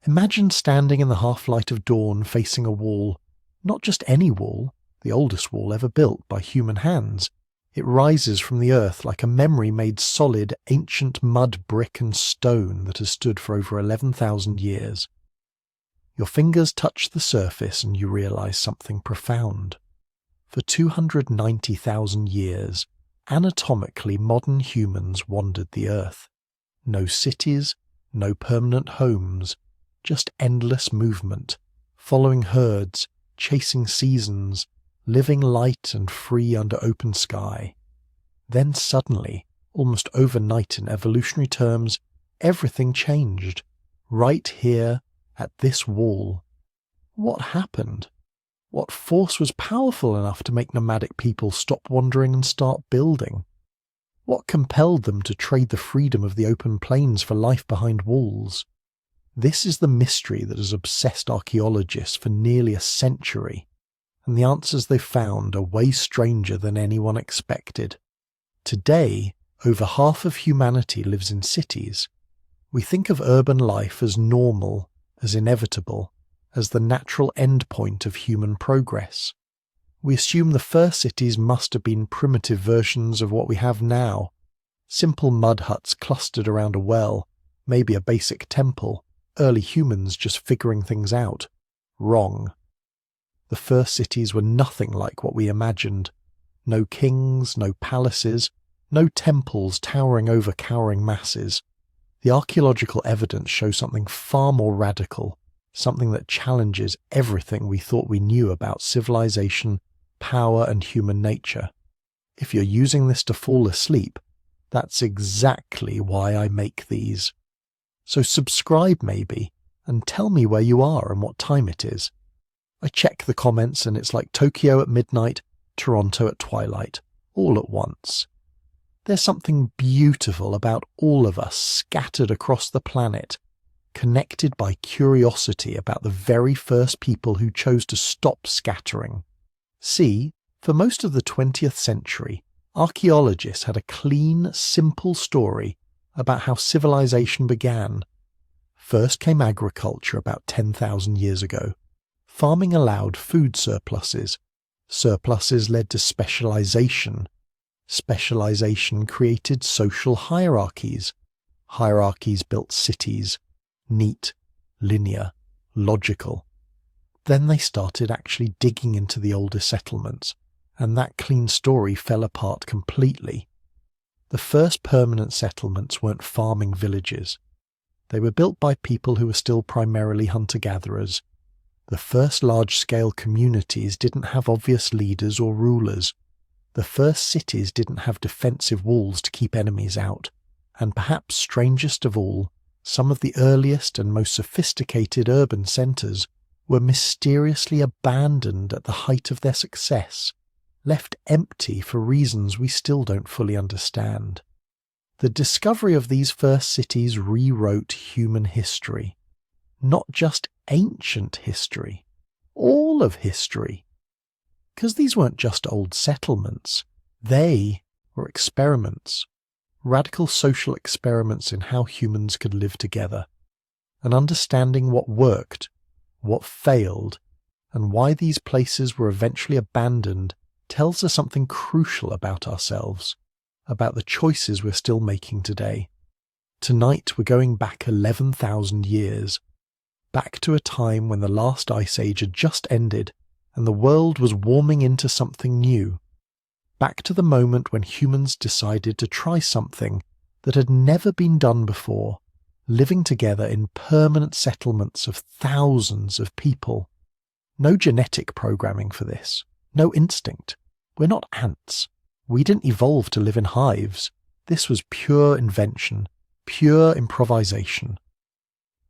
Imagine standing in the half-light of dawn facing a wall, not just any wall, the oldest wall ever built by human hands. It rises from the earth like a memory-made solid, ancient mud, brick and stone that has stood for over 11,000 years. Your fingers touch the surface and you realize something profound. For 290,000 years, anatomically modern humans wandered the earth. No cities, no permanent homes, just endless movement, following herds, chasing seasons, living light and free under open sky. Then suddenly, almost overnight in evolutionary terms, everything changed. Right here, at this wall. What happened? What force was powerful enough to make nomadic people stop wandering and start building? What compelled them to trade the freedom of the open plains for life behind walls? This is the mystery that has obsessed archaeologists for nearly a century, and the answers they've found are way stranger than anyone expected. Today, over half of humanity lives in cities. We think of urban life as normal, as inevitable, as the natural endpoint of human progress. We assume the first cities must have been primitive versions of what we have now. Simple mud huts clustered around a well, maybe a basic temple, early humans just figuring things out. Wrong. The first cities were nothing like what we imagined. No kings, no palaces, no temples towering over cowering masses. The archaeological evidence shows something far more radical, something that challenges everything we thought we knew about civilization, power and human nature. If you're using this to fall asleep, that's exactly why I make these. So subscribe maybe, and tell me where you are and what time it is. I check the comments and it's like Tokyo at midnight, Toronto at twilight, all at once. There's something beautiful about all of us scattered across the planet, connected by curiosity about the very first people who chose to stop scattering. See, for most of the 20th century, archaeologists had a clean, simple story about how civilization began. First came agriculture about 10,000 years ago. Farming allowed food surpluses. Surpluses led to specialization. Specialization created social hierarchies. Hierarchies built cities. Neat, linear, logical. Then they started actually digging into the older settlements, and that clean story fell apart completely. The first permanent settlements weren't farming villages. They were built by people who were still primarily hunter-gatherers. The first large-scale communities didn't have obvious leaders or rulers. The first cities didn't have defensive walls to keep enemies out. And perhaps strangest of all, some of the earliest and most sophisticated urban centres were mysteriously abandoned at the height of their success, left empty for reasons we still don't fully understand. The discovery of these first cities rewrote human history. Not just ancient history, all of history. Because these weren't just old settlements, they were experiments. Radical social experiments in how humans could live together, and understanding what worked, what failed, and why these places were eventually abandoned tells us something crucial about ourselves, about the choices we're still making today. Tonight we're going back 11,000 years, back to a time when the last ice age had just ended and the world was warming into something new. Back to the moment when humans decided to try something that had never been done before, living together in permanent settlements of thousands of people. No genetic programming for this, no instinct. We're not ants. We didn't evolve to live in hives. This was pure invention, pure improvisation.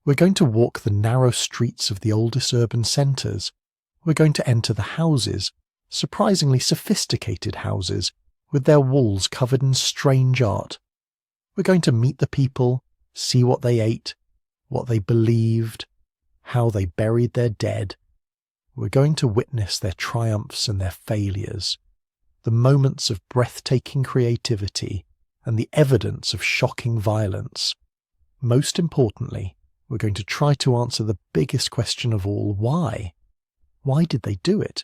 We're going to walk the narrow streets of the oldest urban centres. We're going to enter the houses, surprisingly sophisticated houses, with their walls covered in strange art. We're going to meet the people, see what they ate, what they believed, how they buried their dead. We're going to witness their triumphs and their failures, the moments of breathtaking creativity and the evidence of shocking violence. Most importantly, We're going to try to answer the biggest question of all: why? Why did they do it?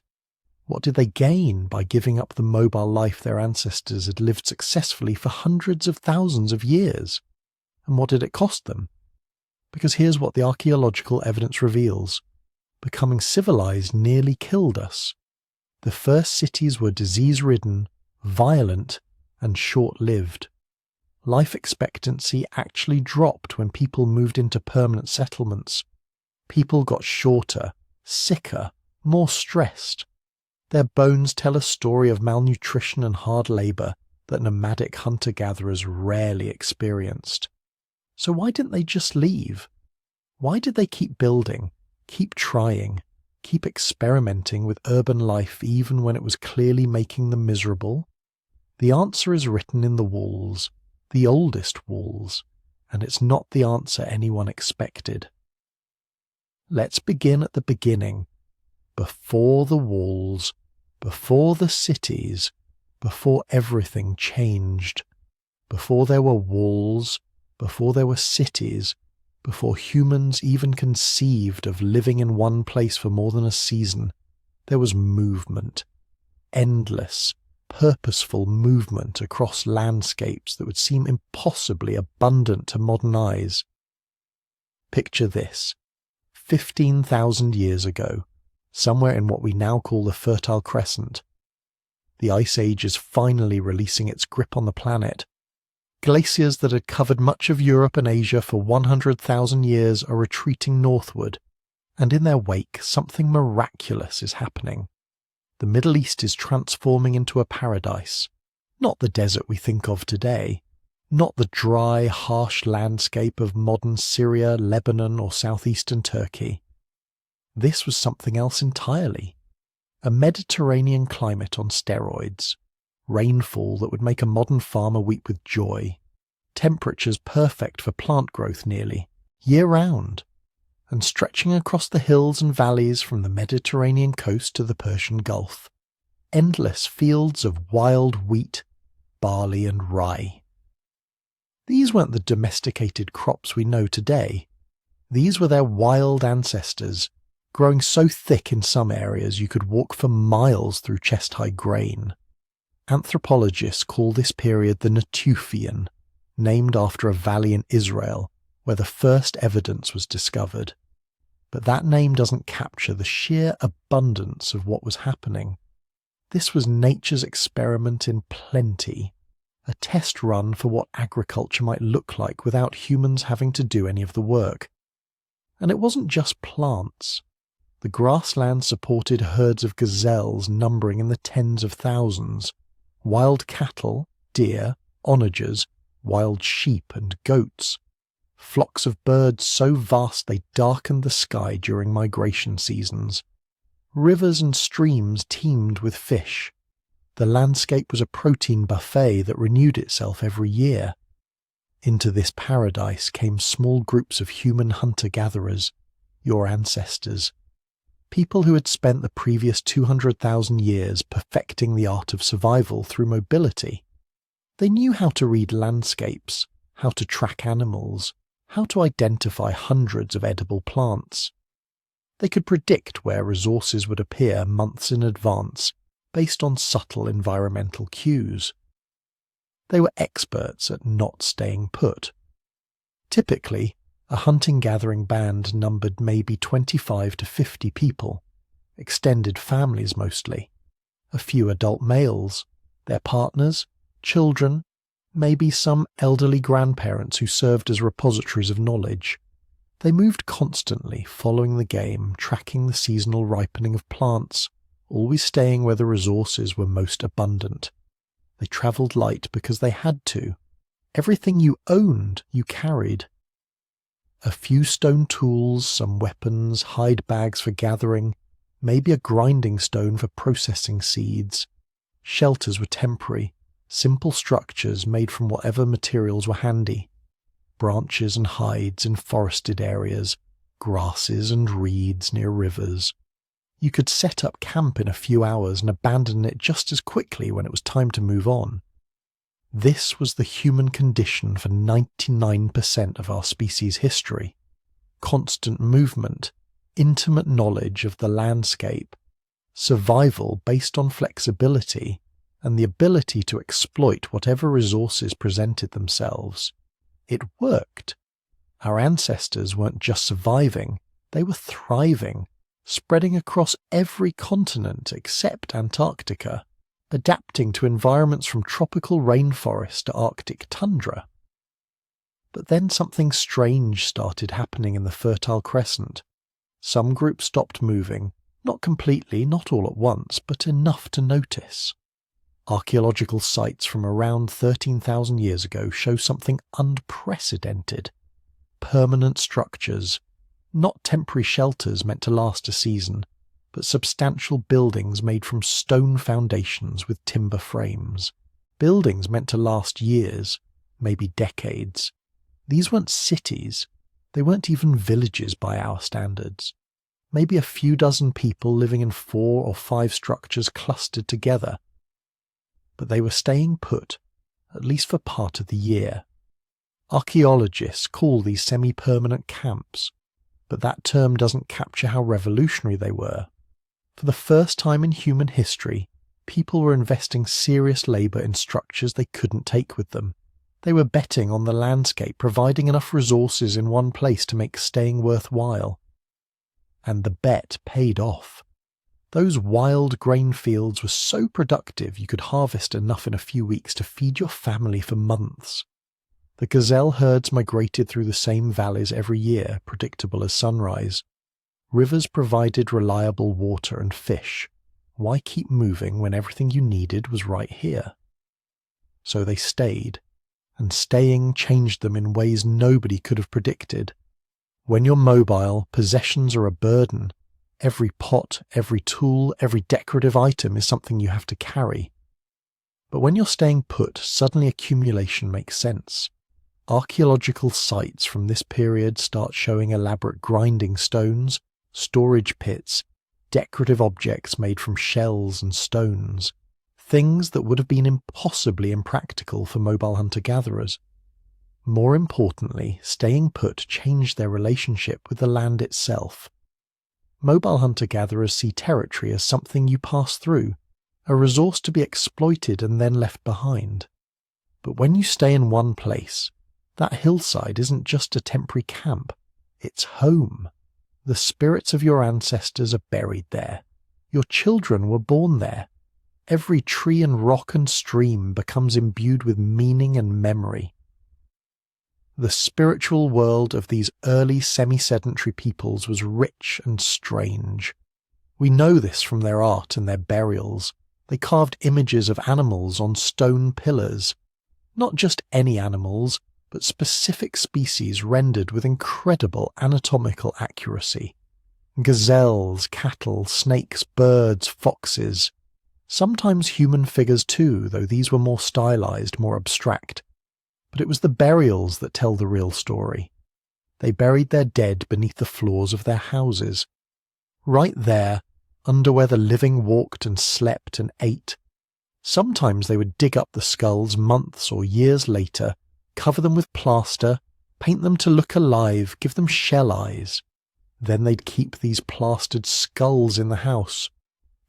What did they gain by giving up the mobile life their ancestors had lived successfully for hundreds of thousands of years? And what did it cost them? Because here's what the archaeological evidence reveals. Becoming civilized nearly killed us. The first cities were disease-ridden, violent, and short-lived. Life expectancy actually dropped when people moved into permanent settlements. People got shorter, sicker, more stressed. Their bones tell a story of malnutrition and hard labor that nomadic hunter-gatherers rarely experienced. So why didn't they just leave? Why did they keep building, keep trying, keep experimenting with urban life even when it was clearly making them miserable? The answer is written in the walls, the oldest walls, and it's not the answer anyone expected. Let's begin at the beginning, before the walls, before the cities, before everything changed, before there were walls, before there were cities, before humans even conceived of living in one place for more than a season, there was movement, endless, purposeful movement across landscapes that would seem impossibly abundant to modern eyes. Picture this: 15,000 years ago, somewhere in what we now call the Fertile Crescent. The Ice Age is finally releasing its grip on the planet. Glaciers that had covered much of Europe and Asia for 100,000 years are retreating northward, and in their wake something miraculous is happening. The Middle East is transforming into a paradise, not the desert we think of today, not the dry, harsh landscape of modern Syria, Lebanon, or southeastern Turkey. This was something else entirely. A Mediterranean climate on steroids, rainfall that would make a modern farmer weep with joy, temperatures perfect for plant growth nearly, year-round, and stretching across the hills and valleys from the Mediterranean coast to the Persian Gulf, endless fields of wild wheat, barley and rye. These weren't the domesticated crops we know today. These were their wild ancestors, growing so thick in some areas you could walk for miles through chest-high grain. Anthropologists call this period the Natufian, named after a valley in Israel where the first evidence was discovered. But that name doesn't capture the sheer abundance of what was happening. This was nature's experiment in plenty, a test run for what agriculture might look like without humans having to do any of the work. And it wasn't just plants. The grassland supported herds of gazelles numbering in the tens of thousands, wild cattle, deer, onagers, wild sheep and goats, flocks of birds so vast they darkened the sky during migration seasons. Rivers and streams teemed with fish. The landscape was a protein buffet that renewed itself every year. Into this paradise came small groups of human hunter-gatherers, your ancestors, people who had spent the previous 200,000 years perfecting the art of survival through mobility. They knew how to read landscapes, how to track animals, how to identify hundreds of edible plants. They could predict where resources would appear months in advance based on subtle environmental cues. They were experts at not staying put. Typically, a hunting-gathering band numbered maybe 25 to 50 people, extended families mostly, a few adult males, their partners, children, maybe some elderly grandparents who served as repositories of knowledge. They moved constantly, following the game, tracking the seasonal ripening of plants, always staying where the resources were most abundant. They travelled light because they had to. Everything you owned, you carried. A few stone tools, some weapons, hide bags for gathering, maybe a grinding stone for processing seeds. Shelters were temporary, simple structures made from whatever materials were handy. Branches and hides in forested areas, grasses and reeds near rivers. You could set up camp in a few hours and abandon it just as quickly when it was time to move on. This was the human condition for 99% of our species' history. constant movement, intimate knowledge of the landscape, survival based on flexibility, and the ability to exploit whatever resources presented themselves. It worked. Our ancestors weren't just surviving, they were thriving, spreading across every continent except Antarctica, adapting to environments from tropical rainforest to Arctic tundra. But then something strange started happening in the Fertile Crescent. Some groups stopped moving, not completely, not all at once, but enough to notice. Archaeological sites from around 13,000 years ago show something unprecedented. Permanent structures, not temporary shelters meant to last a season, but substantial buildings made from stone foundations with timber frames. Buildings meant to last years, maybe decades. These weren't cities. They weren't even villages by our standards. Maybe a few dozen people living in 4 or 5 structures clustered together. But they were staying put, at least for part of the year. Archaeologists call these semi-permanent camps, but that term doesn't capture how revolutionary they were. For the first time in human history, people were investing serious labour in structures they couldn't take with them. They were betting on the landscape providing enough resources in one place to make staying worthwhile. And the bet paid off. Those wild grain fields were so productive you could harvest enough in a few weeks to feed your family for months. The gazelle herds migrated through the same valleys every year, predictable as sunrise. Rivers provided reliable water and fish. Why keep moving when everything you needed was right here? So they stayed, and staying changed them in ways nobody could have predicted. When you're mobile, possessions are a burden. Every pot, every tool, every decorative item is something you have to carry. But when you're staying put, suddenly accumulation makes sense. Archaeological sites from this period start showing elaborate grinding stones, storage pits, decorative objects made from shells and stones, things that would have been impossibly impractical for mobile hunter-gatherers. More importantly, staying put changed their relationship with the land itself. Mobile hunter-gatherers see territory as something you pass through, a resource to be exploited and then left behind. But when you stay in one place, that hillside isn't just a temporary camp, it's home. The spirits of your ancestors are buried there. Your children were born there. Every tree and rock and stream becomes imbued with meaning and memory. The spiritual world of these early semi-sedentary peoples was rich and strange. We know this from their art and their burials. They carved images of animals on stone pillars. Not just any animals, but specific species rendered with incredible anatomical accuracy. Gazelles, cattle, snakes, birds, foxes. Sometimes human figures too, though these were more stylized, more abstract. But it was the burials that tell the real story. They buried their dead beneath the floors of their houses. Right there, under where the living walked and slept and ate. Sometimes they would dig up the skulls months or years later, cover them with plaster, paint them to look alive, give them shell eyes. Then they'd keep these plastered skulls in the house,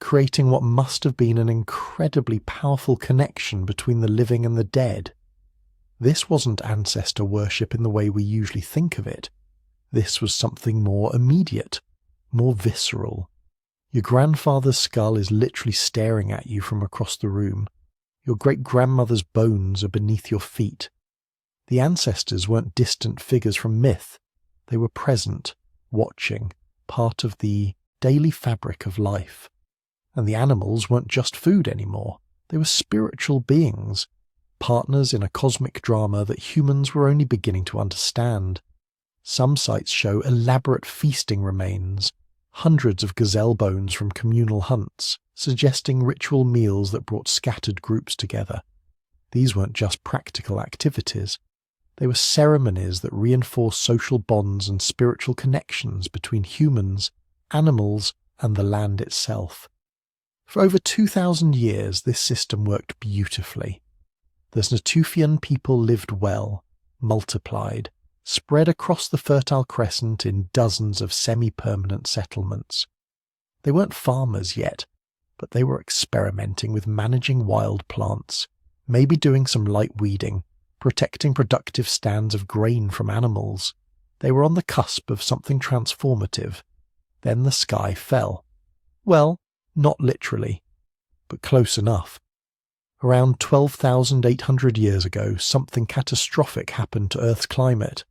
creating what must have been an incredibly powerful connection between the living and the dead. This wasn't ancestor worship in the way we usually think of it. This was something more immediate, more visceral. Your grandfather's skull is literally staring at you from across the room. Your great-grandmother's bones are beneath your feet. The ancestors weren't distant figures from myth. They were present, watching, part of the daily fabric of life. And the animals weren't just food anymore. They were spiritual beings, partners in a cosmic drama that humans were only beginning to understand. Some sites show elaborate feasting remains, hundreds of gazelle bones from communal hunts, suggesting ritual meals that brought scattered groups together. These weren't just practical activities. They were ceremonies that reinforced social bonds and spiritual connections between humans, animals, and the land itself. For over 2,000 years, this system worked beautifully. The Natufian people lived well, multiplied, spread across the Fertile Crescent in dozens of semi-permanent settlements. They weren't farmers yet, but they were experimenting with managing wild plants, maybe doing some light weeding, protecting productive stands of grain from animals. They were on the cusp of something transformative. Then the sky fell. Well, not literally, but close enough. Around 12,800 years ago, something catastrophic happened to Earth's climate.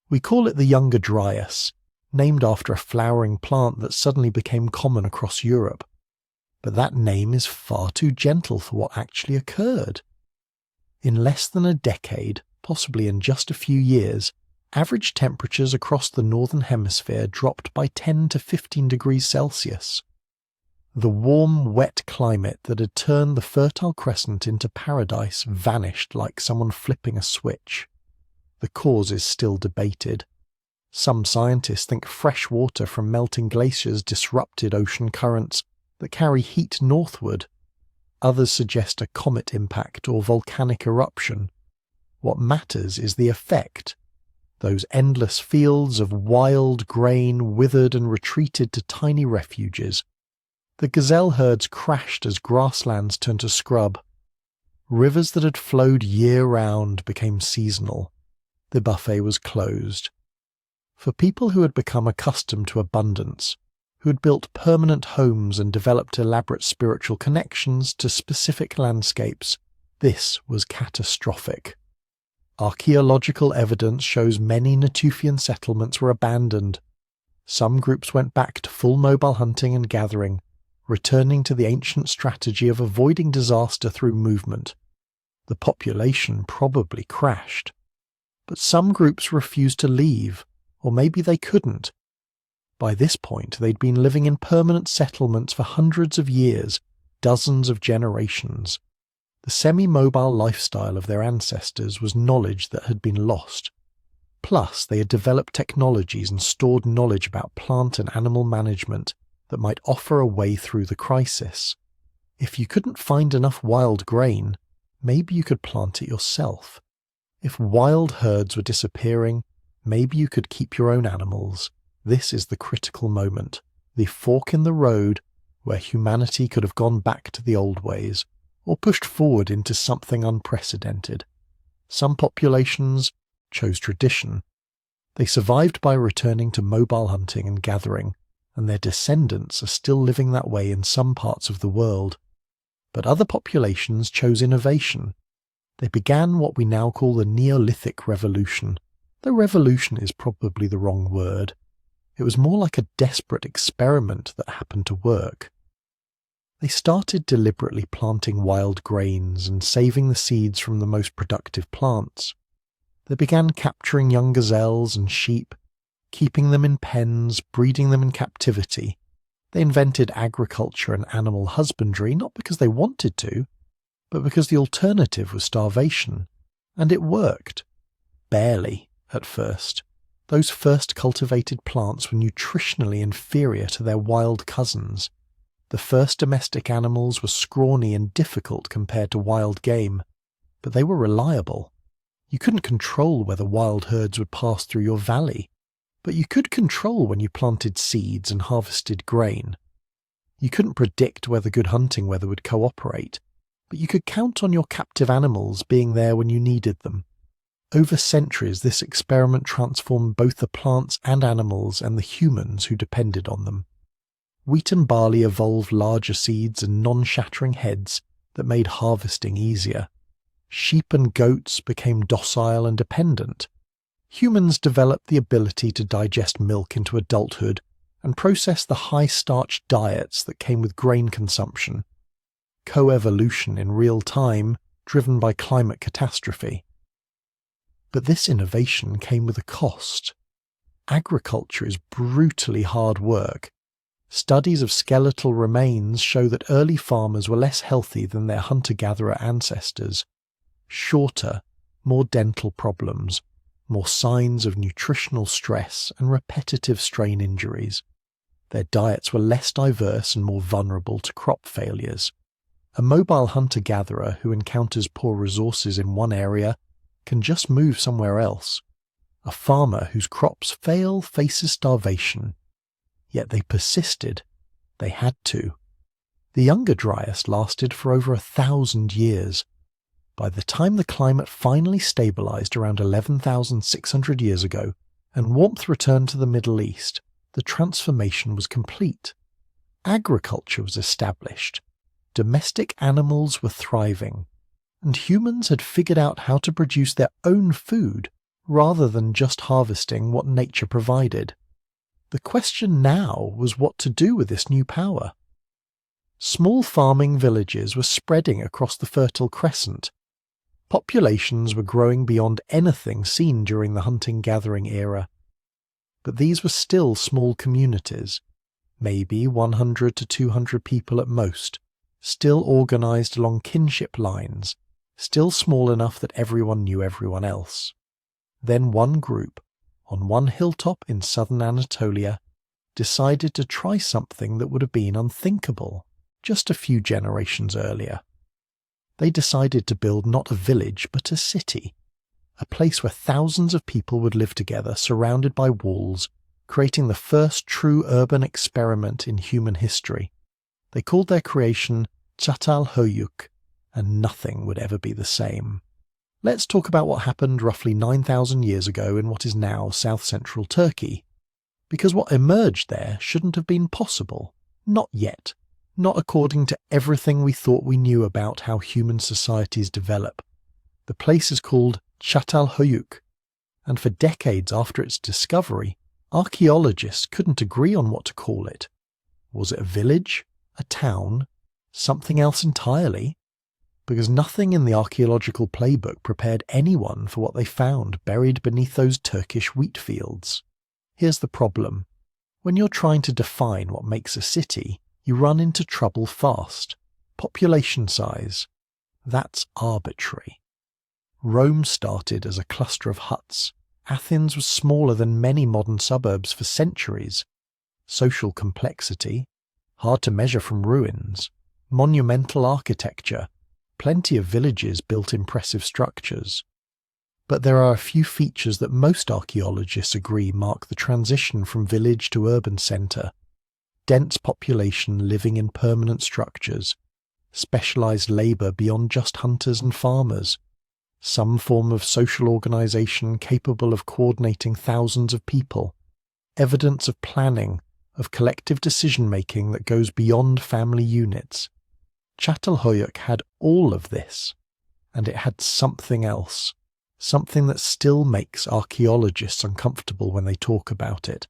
We call it the Younger Dryas, named after a flowering plant that suddenly became common across Europe. But that name is far too gentle for what actually occurred. In less than a decade, possibly in just a few years, average temperatures across the northern hemisphere dropped by 10 to 15 degrees Celsius. The warm, wet climate that had turned the Fertile Crescent into paradise vanished like someone flipping a switch. The cause is still debated. Some scientists think fresh water from melting glaciers disrupted ocean currents that carry heat northward. Others suggest a comet impact or volcanic eruption. What matters is the effect. Those endless fields of wild grain withered and retreated to tiny refuges. The gazelle herds crashed as grasslands turned to scrub. Rivers that had flowed year-round became seasonal. The buffet was closed. For people who had become accustomed to abundance, who had built permanent homes and developed elaborate spiritual connections to specific landscapes, this was catastrophic. Archaeological evidence shows many Natufian settlements were abandoned. Some groups went back to full mobile hunting and gathering, returning to the ancient strategy of avoiding disaster through movement. The population probably crashed. But some groups refused to leave, or maybe they couldn't. By this point, they'd been living in permanent settlements for hundreds of years, dozens of generations. The semi-mobile lifestyle of their ancestors was knowledge that had been lost. Plus, they had developed technologies and stored knowledge about plant and animal management that might offer a way through the crisis. If you couldn't find enough wild grain, maybe you could plant it yourself. If wild herds were disappearing, maybe you could keep your own animals. This is the critical moment, the fork in the road where humanity could have gone back to the old ways, or pushed forward into something unprecedented. Some populations chose tradition. They survived by returning to mobile hunting and gathering, and their descendants are still living that way in some parts of the world. But other populations chose innovation. They began what we now call the Neolithic Revolution, though revolution is probably the wrong word. It was more like a desperate experiment that happened to work. They started deliberately planting wild grains and saving the seeds from the most productive plants. They began capturing young gazelles and sheep, keeping them in pens, breeding them in captivity. They invented agriculture and animal husbandry not because they wanted to, but because the alternative was starvation. And it worked. Barely, at first. Those first cultivated plants were nutritionally inferior to their wild cousins. The first domestic animals were scrawny and difficult compared to wild game, but they were reliable. You couldn't control whether wild herds would pass through your valley, but you could control when you planted seeds and harvested grain. You couldn't predict whether good hunting weather would cooperate, but you could count on your captive animals being there when you needed them. Over centuries, this experiment transformed both the plants and animals and the humans who depended on them. Wheat and barley evolved larger seeds and non-shattering heads that made harvesting easier. Sheep and goats became docile and dependent. Humans developed the ability to digest milk into adulthood and process the high-starch diets that came with grain consumption. Coevolution in real time, driven by climate catastrophe. But this innovation came with a cost. Agriculture is brutally hard work. Studies of skeletal remains show that early farmers were less healthy than their hunter-gatherer ancestors. Shorter, more dental problems, more signs of nutritional stress and repetitive strain injuries. Their diets were less diverse and more vulnerable to crop failures. A mobile hunter-gatherer who encounters poor resources in one area can just move somewhere else. A farmer whose crops fail faces starvation. Yet they persisted. They had to. The Younger Dryas lasted for over 1,000 years. By the time the climate finally stabilized around 11,600 years ago, and warmth returned to the Middle East, the transformation was complete. Agriculture was established. Domestic animals were thriving. And humans had figured out how to produce their own food rather than just harvesting what nature provided. The question now was what to do with this new power. Small farming villages were spreading across the Fertile Crescent. Populations were growing beyond anything seen during the hunting-gathering era. But these were still small communities, maybe 100 to 200 people at most, still organized along kinship lines, still small enough that everyone knew everyone else. Then one group, on one hilltop in southern Anatolia, decided to try something that would have been unthinkable just a few generations earlier. They decided to build not a village but a city, a place where thousands of people would live together surrounded by walls, creating the first true urban experiment in human history. They called their creation Çatalhöyük, and nothing would ever be the same. Let's talk about what happened roughly 9,000 years ago in what is now south-central Turkey. Because what emerged there shouldn't have been possible. Not yet. Not according to everything we thought we knew about how human societies develop. The place is called Çatalhöyük, and for decades after its discovery, archaeologists couldn't agree on what to call it. Was it a village? A town? Something else entirely? Because nothing in the archaeological playbook prepared anyone for what they found buried beneath those Turkish wheat fields. Here's the problem. When you're trying to define what makes a city, you run into trouble fast. Population size. That's arbitrary. Rome started as a cluster of huts. Athens was smaller than many modern suburbs for centuries. Social complexity. Hard to measure from ruins. Monumental architecture. Plenty of villages built impressive structures. But there are a few features that most archaeologists agree mark the transition from village to urban centre. Dense population living in permanent structures, specialised labour beyond just hunters and farmers, some form of social organisation capable of coordinating thousands of people, evidence of planning, of collective decision-making that goes beyond family units. Çatalhöyük had all of this, and it had something else, something that still makes archaeologists uncomfortable when they talk about it.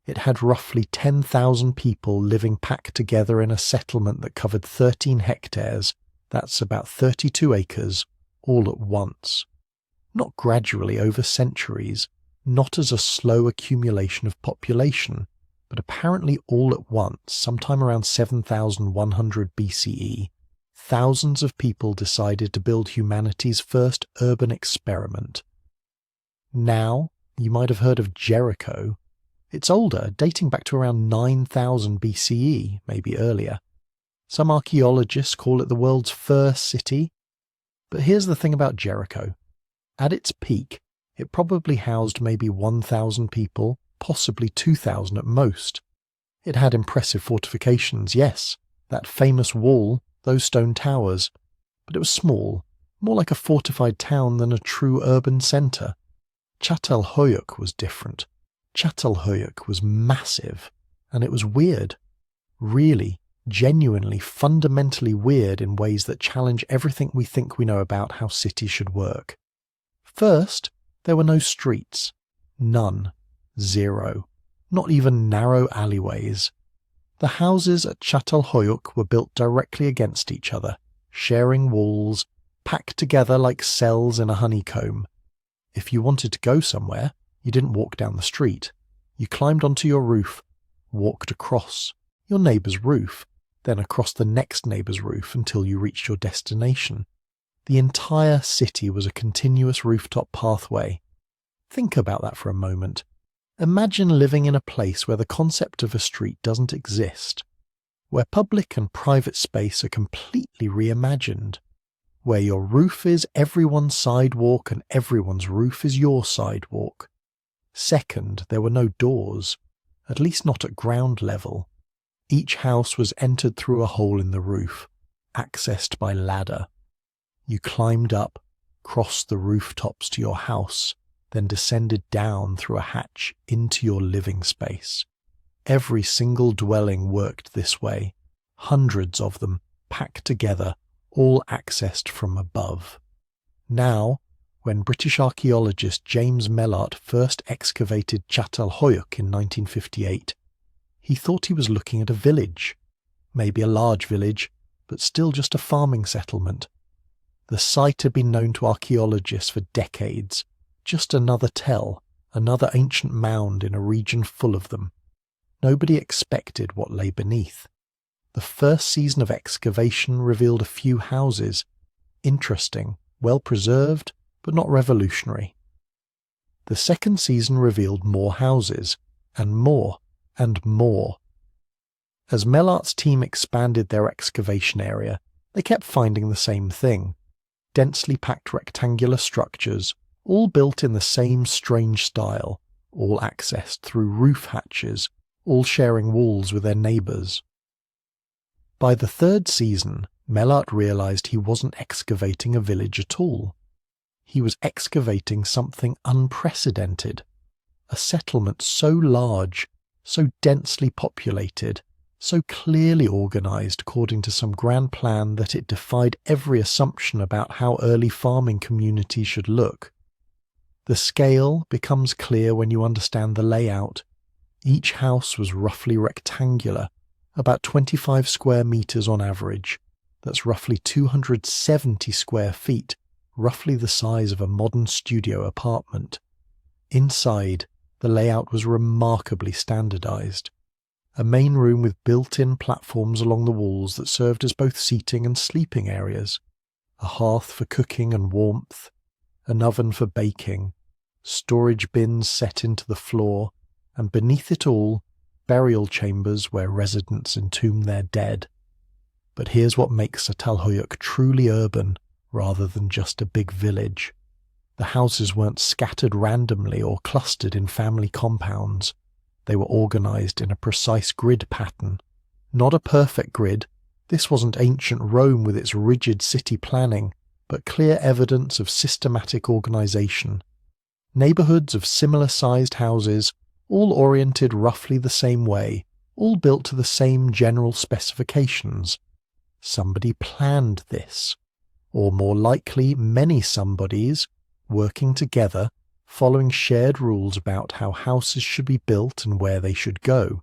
It had roughly 10,000 people living packed together in a settlement that covered 13 hectares, that's about 32 acres, all at once. Not gradually over centuries, not as a slow accumulation of population, but apparently all at once, sometime around 7,100 BCE, thousands of people decided to build humanity's first urban experiment. Now, you might have heard of Jericho. It's older, dating back to around 9,000 BCE, maybe earlier. Some archaeologists call it the world's first city. But here's the thing about Jericho. At its peak, it probably housed maybe 1,000 people, possibly 2,000 at most. It had impressive fortifications, yes, that famous wall, those stone towers, but it was small, more like a fortified town than a true urban centre. Çatalhöyük was different. Çatalhöyük was massive, and it was weird. Really, genuinely, fundamentally weird in ways that challenge everything we think we know about how cities should work. First, there were no streets. None. Zero. Not even narrow alleyways. The houses at Çatalhöyük were built directly against each other, sharing walls, packed together like cells in a honeycomb. If you wanted to go somewhere, you didn't walk down the street. You climbed onto your roof, walked across your neighbour's roof, then across the next neighbour's roof until you reached your destination. The entire city was a continuous rooftop pathway. Think about that for a moment. Imagine living in a place where the concept of a street doesn't exist, where public and private space are completely reimagined, where your roof is everyone's sidewalk and everyone's roof is your sidewalk, Second, there were no doors, at least not at ground level. Each house was entered through a hole in the roof, accessed by ladder. You climbed up, crossed the rooftops to your house, then descended down through a hatch into your living space. Every single dwelling worked this way, hundreds of them packed together, all accessed from above. Now, when British archaeologist James Mellart first excavated Çatalhöyük in 1958, he thought he was looking at a village, maybe a large village, but still just a farming settlement. The site had been known to archaeologists for decades, just another tell, another ancient mound in a region full of them. Nobody expected what lay beneath. The first season of excavation revealed a few houses, interesting, well preserved, but not revolutionary. The second season revealed more houses, and more, and more. As Mellart's team expanded their excavation area, they kept finding the same thing: densely packed rectangular structures, all built in the same strange style, all accessed through roof hatches, all sharing walls with their neighbours. By the third season, Mellart realised he wasn't excavating a village at all. He was excavating something unprecedented, a settlement so large, so densely populated, so clearly organised according to some grand plan that it defied every assumption about how early farming communities should look. The scale becomes clear when you understand the layout. Each house was roughly rectangular, about 25 square metres on average. That's roughly 270 square feet, roughly the size of a modern studio apartment. Inside, the layout was remarkably standardised. A main room with built-in platforms along the walls that served as both seating and sleeping areas, a hearth for cooking and warmth, an oven for baking, storage bins set into the floor, and beneath it all, burial chambers where residents entomb their dead. But here's what makes Çatalhöyük truly urban rather than just a big village. The houses weren't scattered randomly or clustered in family compounds. They were organised in a precise grid pattern. Not a perfect grid. This wasn't ancient Rome with its rigid city planning, but clear evidence of systematic organisation. Neighbourhoods of similar-sized houses, all oriented roughly the same way, all built to the same general specifications. Somebody planned this. Or more likely, many somebodies, working together, following shared rules about how houses should be built and where they should go.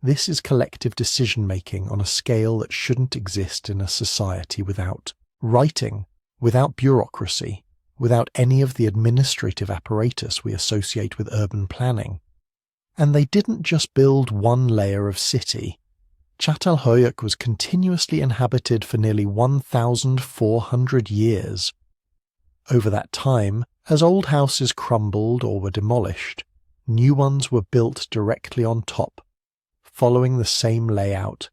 This is collective decision-making on a scale that shouldn't exist in a society without writing, without bureaucracy, without any of the administrative apparatus we associate with urban planning. And they didn't just build one layer of city. Çatalhöyük was continuously inhabited for nearly 1,400 years. Over that time, as old houses crumbled or were demolished, new ones were built directly on top, following the same layout,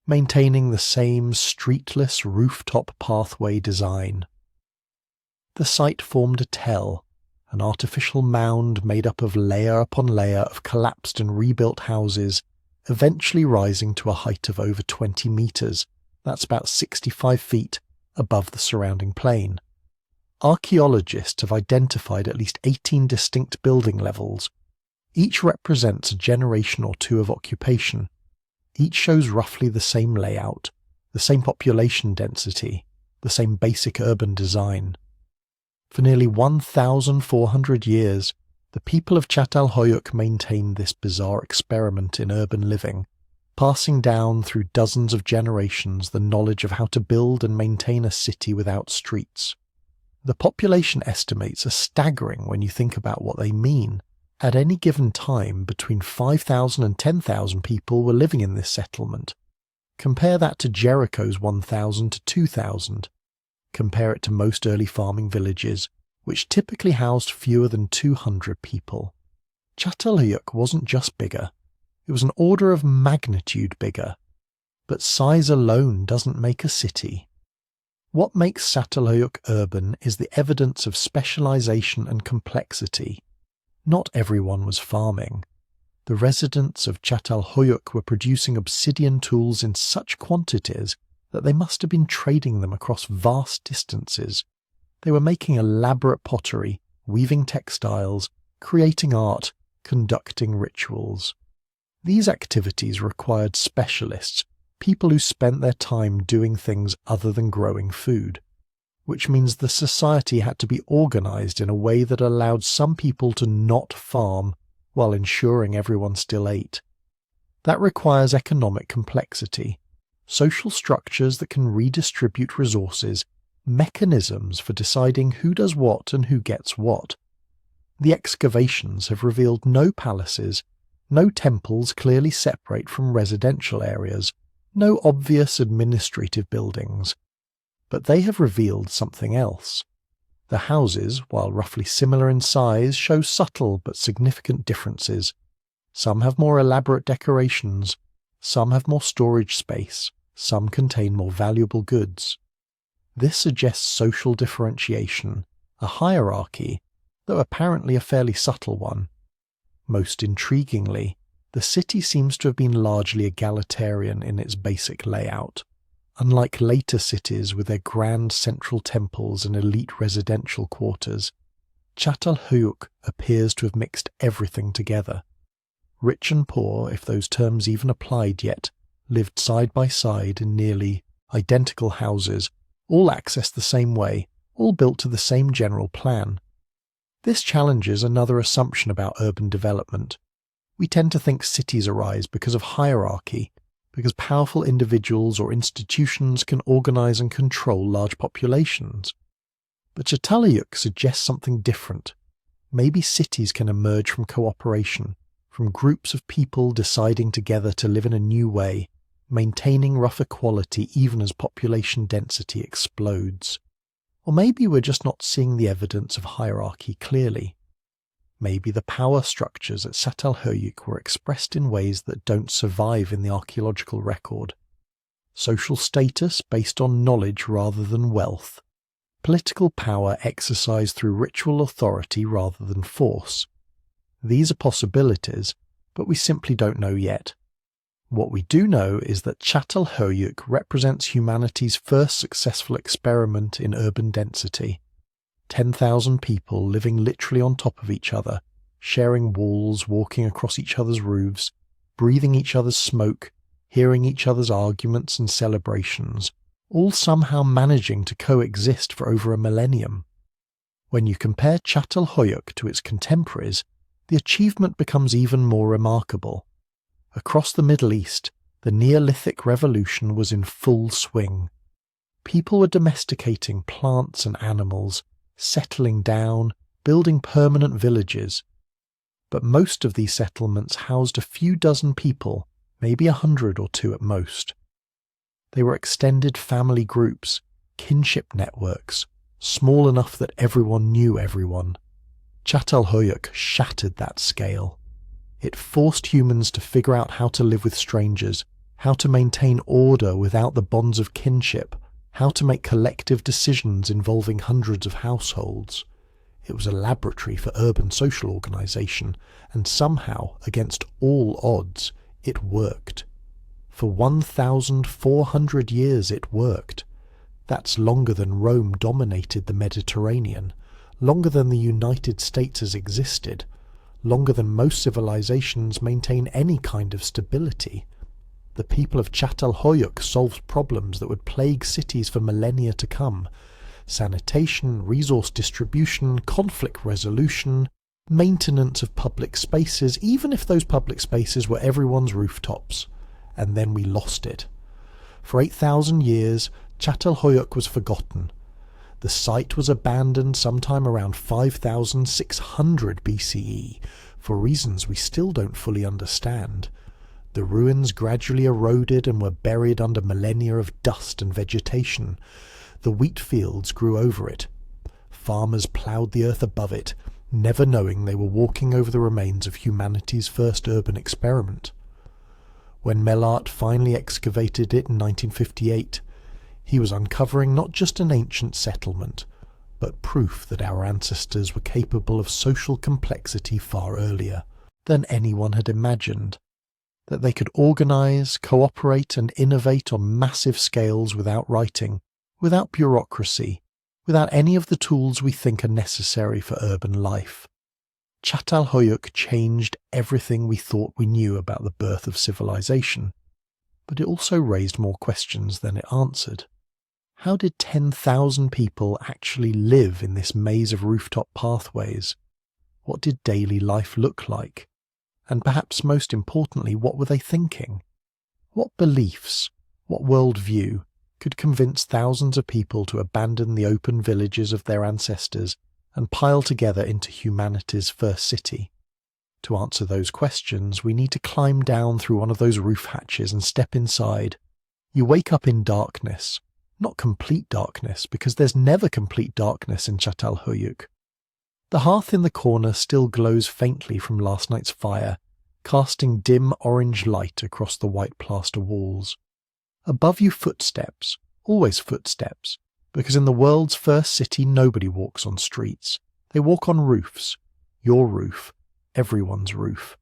maintaining the same streetless rooftop pathway design. The site formed a tell, an artificial mound made up of layer upon layer of collapsed and rebuilt houses, eventually rising to a height of over 20 metres, that's about 65 feet, above the surrounding plain. Archaeologists have identified at least 18 distinct building levels. Each represents a generation or two of occupation. Each shows roughly the same layout, the same population density, the same basic urban design. For nearly 1,400 years, the people of Çatalhöyük maintained this bizarre experiment in urban living, passing down through dozens of generations the knowledge of how to build and maintain a city without streets. The population estimates are staggering when you think about what they mean. At any given time, between 5,000 and 10,000 people were living in this settlement. Compare that to Jericho's 1,000 to 2,000. Compare it to most early farming villages, which typically housed fewer than 200 people. Çatalhöyük wasn't just bigger, it was an order of magnitude bigger. But size alone doesn't make a city. What makes Çatalhöyük urban is the evidence of specialization and complexity. Not everyone was farming. The residents of Çatalhöyük were producing obsidian tools in such quantities that they must have been trading them across vast distances. They were making elaborate pottery, weaving textiles, creating art, conducting rituals. These activities required specialists, people who spent their time doing things other than growing food, which means the society had to be organized in a way that allowed some people to not farm while ensuring everyone still ate. That requires economic complexity, social structures that can redistribute resources, mechanisms for deciding who does what and who gets what. The excavations have revealed no palaces, no temples clearly separate from residential areas, no obvious administrative buildings. But they have revealed something else. The houses, while roughly similar in size, show subtle but significant differences. Some have more elaborate decorations, some have more storage space, some contain more valuable goods. This suggests social differentiation, a hierarchy, though apparently a fairly subtle one. Most intriguingly, the city seems to have been largely egalitarian in its basic layout. Unlike later cities with their grand central temples and elite residential quarters, Çatalhöyük appears to have mixed everything together. Rich and poor, if those terms even applied yet, lived side by side in nearly identical houses, all accessed the same way, all built to the same general plan. This challenges another assumption about urban development. We tend to think cities arise because of hierarchy, because powerful individuals or institutions can organize and control large populations. But Çatalhöyük suggests something different. Maybe cities can emerge from cooperation, from groups of people deciding together to live in a new way, maintaining rough equality even as population density explodes. Or maybe we're just not seeing the evidence of hierarchy clearly. Maybe the power structures at Çatalhöyük were expressed in ways that don't survive in the archaeological record. Social status based on knowledge rather than wealth. Political power exercised through ritual authority rather than force. These are possibilities, but we simply don't know yet. What we do know is that Çatalhöyük represents humanity's first successful experiment in urban density. 10,000 people living literally on top of each other, sharing walls, walking across each other's roofs, breathing each other's smoke, hearing each other's arguments and celebrations, all somehow managing to coexist for over a millennium. When you compare Çatalhöyük to its contemporaries, the achievement becomes even more remarkable. Across the Middle East, the Neolithic revolution was in full swing. People were domesticating plants and animals, settling down, building permanent villages. But most of these settlements housed a few dozen people, maybe 100 or 2 at most. They were extended family groups, kinship networks, small enough that everyone knew everyone. Çatalhöyük shattered that scale. It forced humans to figure out how to live with strangers, how to maintain order without the bonds of kinship, how to make collective decisions involving hundreds of households. It was a laboratory for urban social organization, and somehow, against all odds, it worked. For 1,400 years it worked. That's longer than Rome dominated the Mediterranean, longer than the United States has existed, longer than most civilizations maintain any kind of stability. The people of Çatalhöyük solved problems that would plague cities for millennia to come. Sanitation, resource distribution, conflict resolution, maintenance of public spaces, even if those public spaces were everyone's rooftops. And then we lost it. For 8,000 years, Çatalhöyük was forgotten. The site was abandoned sometime around 5,600 BCE, for reasons we still don't fully understand. The ruins gradually eroded and were buried under millennia of dust and vegetation. The wheat fields grew over it. Farmers ploughed the earth above it, never knowing they were walking over the remains of humanity's first urban experiment. When Mellart finally excavated it in 1958, he was uncovering not just an ancient settlement, but proof that our ancestors were capable of social complexity far earlier than anyone had imagined, that they could organise, cooperate and innovate on massive scales without writing, without bureaucracy, without any of the tools we think are necessary for urban life. Çatalhöyük changed everything we thought we knew about the birth of civilization, but it also raised more questions than it answered. How did 10,000 people actually live in this maze of rooftop pathways? What did daily life look like? And perhaps most importantly, what were they thinking? What beliefs, what worldview could convince thousands of people to abandon the open villages of their ancestors and pile together into humanity's first city? To answer those questions, we need to climb down through one of those roof hatches and step inside. You wake up in darkness, not complete darkness, because there's never complete darkness in Çatalhöyük. The hearth in the corner still glows faintly from last night's fire, casting dim orange light across the white plaster walls. Above you footsteps, always footsteps, because in the world's first city nobody walks on streets. They walk on roofs. Your roof, everyone's roof.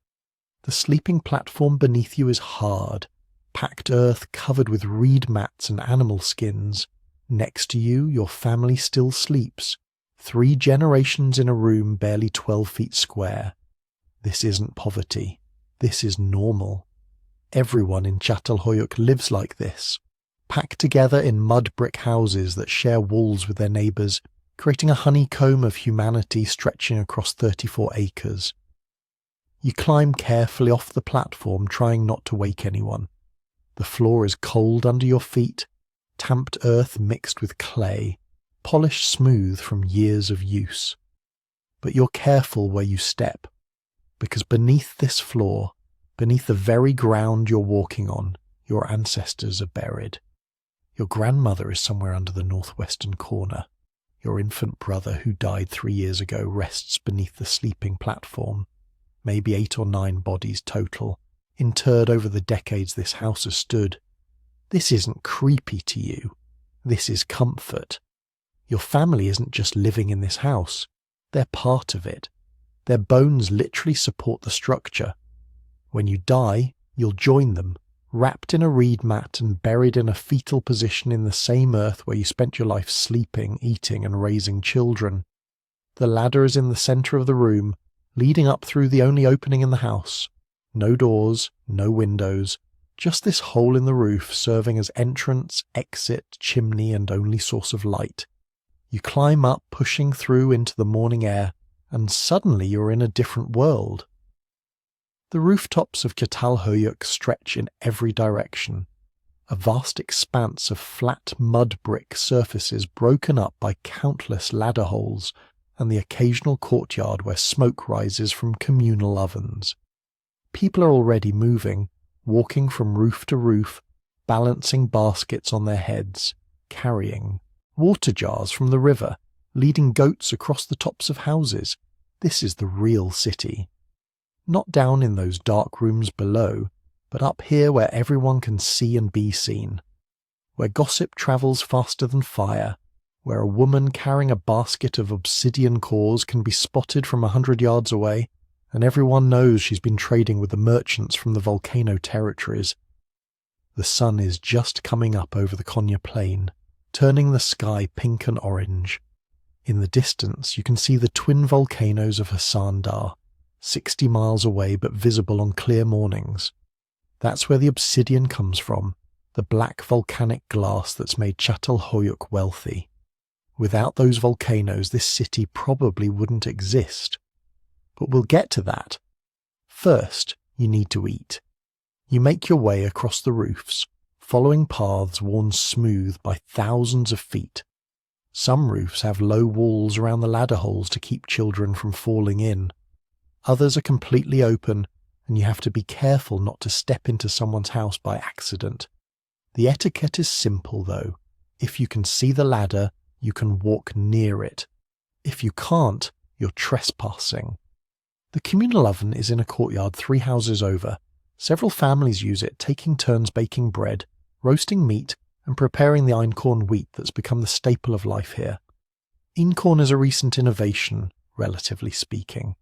The sleeping platform beneath you is hard, packed earth covered with reed mats and animal skins. Next to you, your family still sleeps. 3 generations in a room barely 12 feet square. This isn't poverty. This is normal. Everyone in Çatalhöyük lives like this, packed together in mud brick houses that share walls with their neighbours, creating a honeycomb of humanity stretching across 34 acres. You climb carefully off the platform, trying not to wake anyone. The floor is cold under your feet, tamped earth mixed with clay, polished smooth from years of use. But you're careful where you step, because beneath this floor, beneath the very ground you're walking on, your ancestors are buried. Your grandmother is somewhere under the northwestern corner. Your infant brother, who died 3 years ago, rests beneath the sleeping platform. Maybe 8 or 9 bodies total, interred over the decades this house has stood. This isn't creepy to you. This is comfort. Your family isn't just living in this house. They're part of it. Their bones literally support the structure. When you die, you'll join them, wrapped in a reed mat and buried in a fetal position in the same earth where you spent your life sleeping, eating and raising children. The ladder is in the centre of the room, leading up through the only opening in the house. No doors, no windows, just this hole in the roof serving as entrance, exit, chimney and only source of light. You climb up, pushing through into the morning air, and suddenly you're in a different world. The rooftops of Çatalhöyük stretch in every direction, a vast expanse of flat mud brick surfaces broken up by countless ladder holes and the occasional courtyard where smoke rises from communal ovens. People are already moving, walking from roof to roof, balancing baskets on their heads, carrying water jars from the river, leading goats across the tops of houses. This is the real city. Not down in those dark rooms below, but up here where everyone can see and be seen, where gossip travels faster than fire, where a woman carrying a basket of obsidian cores can be spotted from 100 yards away, and everyone knows she's been trading with the merchants from the volcano territories. The sun is just coming up over the Konya plain, turning the sky pink and orange. In the distance you can see the twin volcanoes of Hasan Dağ, 60 miles away but visible on clear mornings. That's where the obsidian comes from, the black volcanic glass that's made Çatalhöyük wealthy. Without those volcanoes, this city probably wouldn't exist. But we'll get to that. First, you need to eat. You make your way across the roofs, following paths worn smooth by thousands of feet. Some roofs have low walls around the ladder holes to keep children from falling in. Others are completely open, and you have to be careful not to step into someone's house by accident. The etiquette is simple, though. If you can see the ladder, you can walk near it. If you can't, you're trespassing. The communal oven is in a courtyard 3 houses over. Several families use it, taking turns baking bread, roasting meat, and preparing the einkorn wheat that's become the staple of life here. Einkorn is a recent innovation, relatively speaking.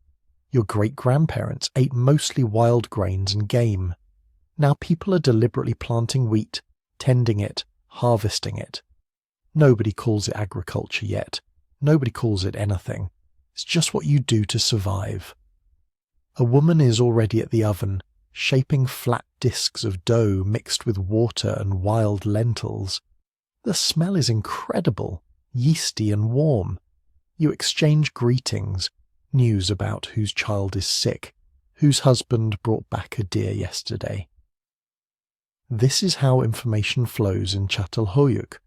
Your great-grandparents ate mostly wild grains and game. Now people are deliberately planting wheat, tending it, harvesting it. Nobody calls it agriculture yet. Nobody calls it anything. It's just what you do to survive. A woman is already at the oven, shaping flat discs of dough mixed with water and wild lentils. The smell is incredible, yeasty and warm. You exchange greetings, news about whose child is sick, whose husband brought back a deer yesterday. This is how information flows in Çatalhöyük,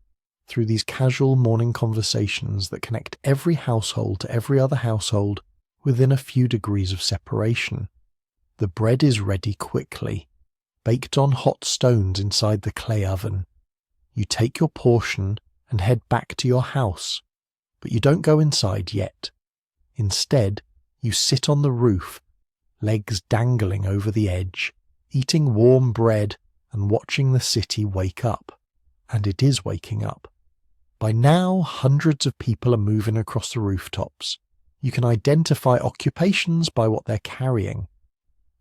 through these casual morning conversations that connect every household to every other household within a few degrees of separation. The bread is ready quickly, baked on hot stones inside the clay oven. You take your portion and head back to your house, but you don't go inside yet. Instead, you sit on the roof, legs dangling over the edge, eating warm bread and watching the city wake up. And it is waking up. By now, hundreds of people are moving across the rooftops. You can identify occupations by what they're carrying.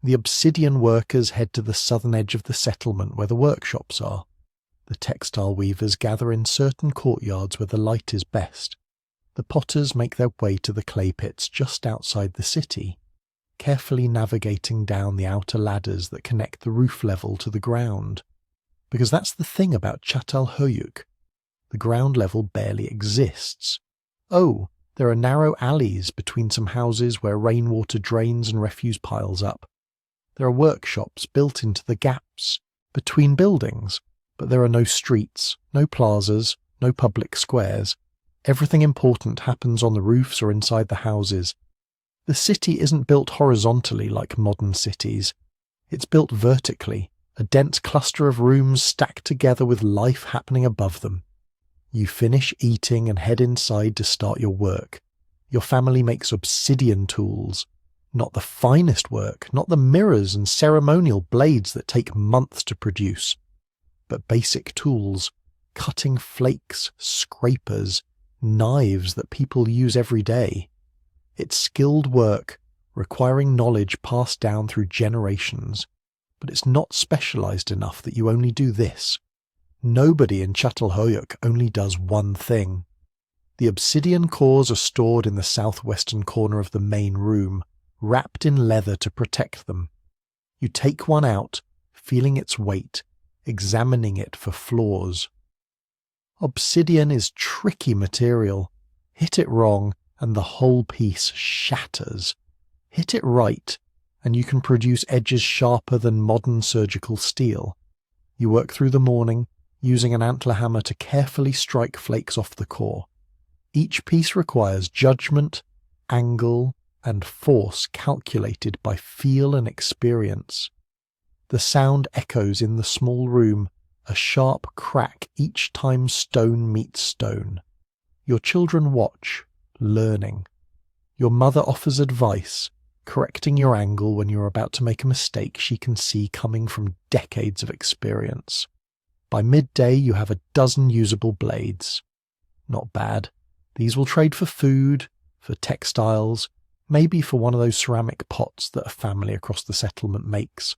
The obsidian workers head to the southern edge of the settlement where the workshops are. The textile weavers gather in certain courtyards where the light is best. The potters make their way to the clay pits just outside the city, carefully navigating down the outer ladders that connect the roof level to the ground. Because that's the thing about Çatalhöyük. The ground level barely exists. Oh, there are narrow alleys between some houses where rainwater drains and refuse piles up. There are workshops built into the gaps between buildings, but there are no streets, no plazas, no public squares. Everything important happens on the roofs or inside the houses. The city isn't built horizontally like modern cities. It's built vertically, a dense cluster of rooms stacked together with life happening above them. You finish eating and head inside to start your work. Your family makes obsidian tools. Not the finest work, not the mirrors and ceremonial blades that take months to produce, but basic tools, cutting flakes, scrapers, knives that people use every day. It's skilled work, requiring knowledge passed down through generations, but it's not specialized enough that you only do this. Nobody in Çatalhöyük only does one thing. The obsidian cores are stored in the southwestern corner of the main room, wrapped in leather to protect them. You take one out, feeling its weight, examining it for flaws. Obsidian is tricky material. Hit it wrong, and the whole piece shatters. Hit it right, and you can produce edges sharper than modern surgical steel. You work through the morning, using an antler hammer to carefully strike flakes off the core. Each piece requires judgment, angle, and force calculated by feel and experience. The sound echoes in the small room, a sharp crack each time stone meets stone. Your children watch, learning. Your mother offers advice, correcting your angle when you're about to make a mistake she can see coming from decades of experience. By midday, you have a dozen usable blades. Not bad. These will trade for food, for textiles, maybe for one of those ceramic pots that a family across the settlement makes.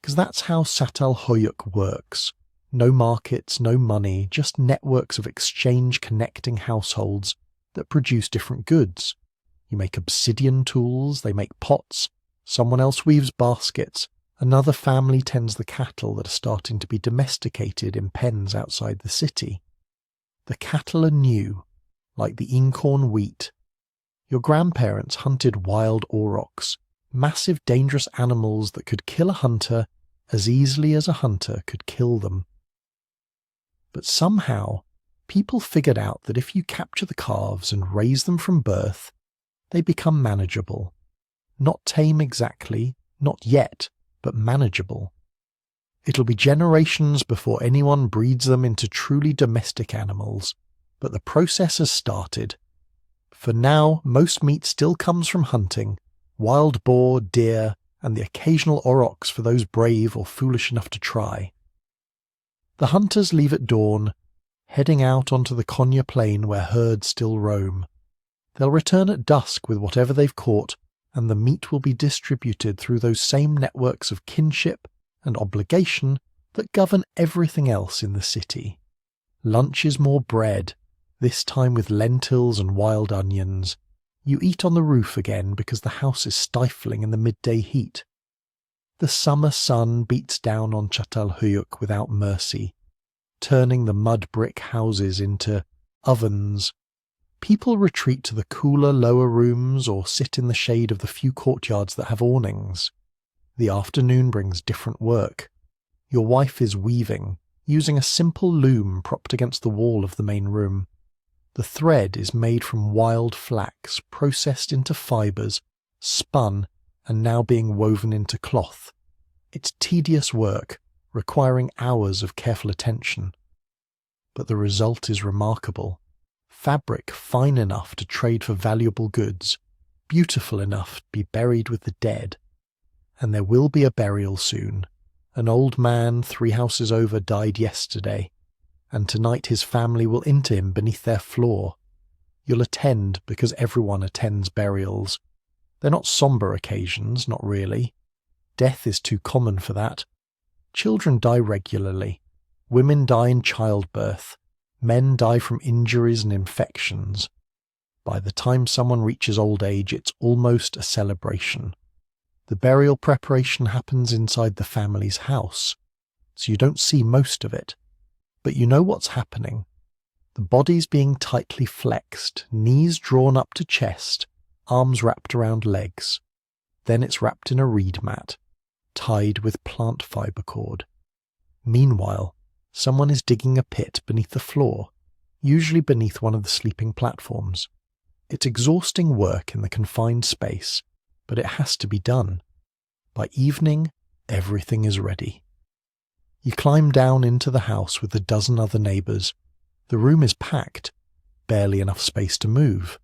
Because that's how Çatalhöyük works. No markets, no money, just networks of exchange connecting households that produce different goods. You make obsidian tools, they make pots, someone else weaves baskets, another family tends the cattle that are starting to be domesticated in pens outside the city. The cattle are new, like the Einkorn wheat. Your grandparents hunted wild aurochs, massive dangerous animals that could kill a hunter as easily as a hunter could kill them. But somehow, people figured out that if you capture the calves and raise them from birth, they become manageable. Not tame exactly, not yet, but manageable. It'll be generations before anyone breeds them into truly domestic animals, but the process has started. For now, most meat still comes from hunting, wild boar, deer, and the occasional aurochs for those brave or foolish enough to try. The hunters leave at dawn, heading out onto the Konya plain where herds still roam. They'll return at dusk with whatever they've caught, and the meat will be distributed through those same networks of kinship and obligation that govern everything else in the city. Lunch is more bread, this time with lentils and wild onions. You eat on the roof again because the house is stifling in the midday heat. The summer sun beats down on Çatalhöyük without mercy, turning the mud brick houses into ovens. People retreat to the cooler lower rooms or sit in the shade of the few courtyards that have awnings. The afternoon brings different work. Your wife is weaving, using a simple loom propped against the wall of the main room. The thread is made from wild flax, processed into fibres, spun, and now being woven into cloth. It's tedious work, requiring hours of careful attention. But the result is remarkable. Fabric fine enough to trade for valuable goods, beautiful enough to be buried with the dead. And there will be a burial soon. An old man 3 houses over died yesterday, and tonight his family will inter him beneath their floor. You'll attend because everyone attends burials. They're not sombre occasions, not really. Death is too common for that. Children die regularly. Women die in childbirth. Men die from injuries and infections. By the time someone reaches old age, it's almost a celebration. The burial preparation happens inside the family's house, so you don't see most of it. But you know what's happening. The body's being tightly flexed, knees drawn up to chest, arms wrapped around legs. Then it's wrapped in a reed mat, tied with plant fibre cord. Meanwhile, someone is digging a pit beneath the floor, usually beneath one of the sleeping platforms. It's exhausting work in the confined space, but it has to be done. By evening, everything is ready. You climb down into the house with a dozen other neighbours. The room is packed, barely enough space to move.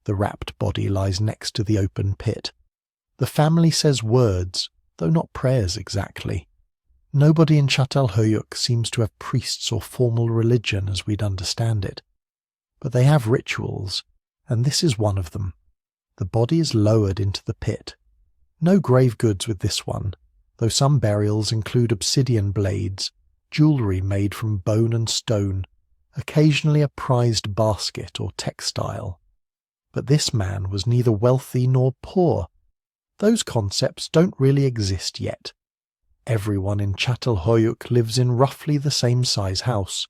The wrapped body lies next to the open pit. The family says words, though not prayers exactly. Nobody in Çatalhöyük seems to have priests or formal religion as we'd understand it. But they have rituals, and this is one of them. The body is lowered into the pit. No grave goods with this one, though some burials include obsidian blades, jewellery made from bone and stone, occasionally a prized basket or textile. But this man was neither wealthy nor poor. Those concepts don't really exist yet. Everyone in Çatalhöyük lives in roughly the same size house.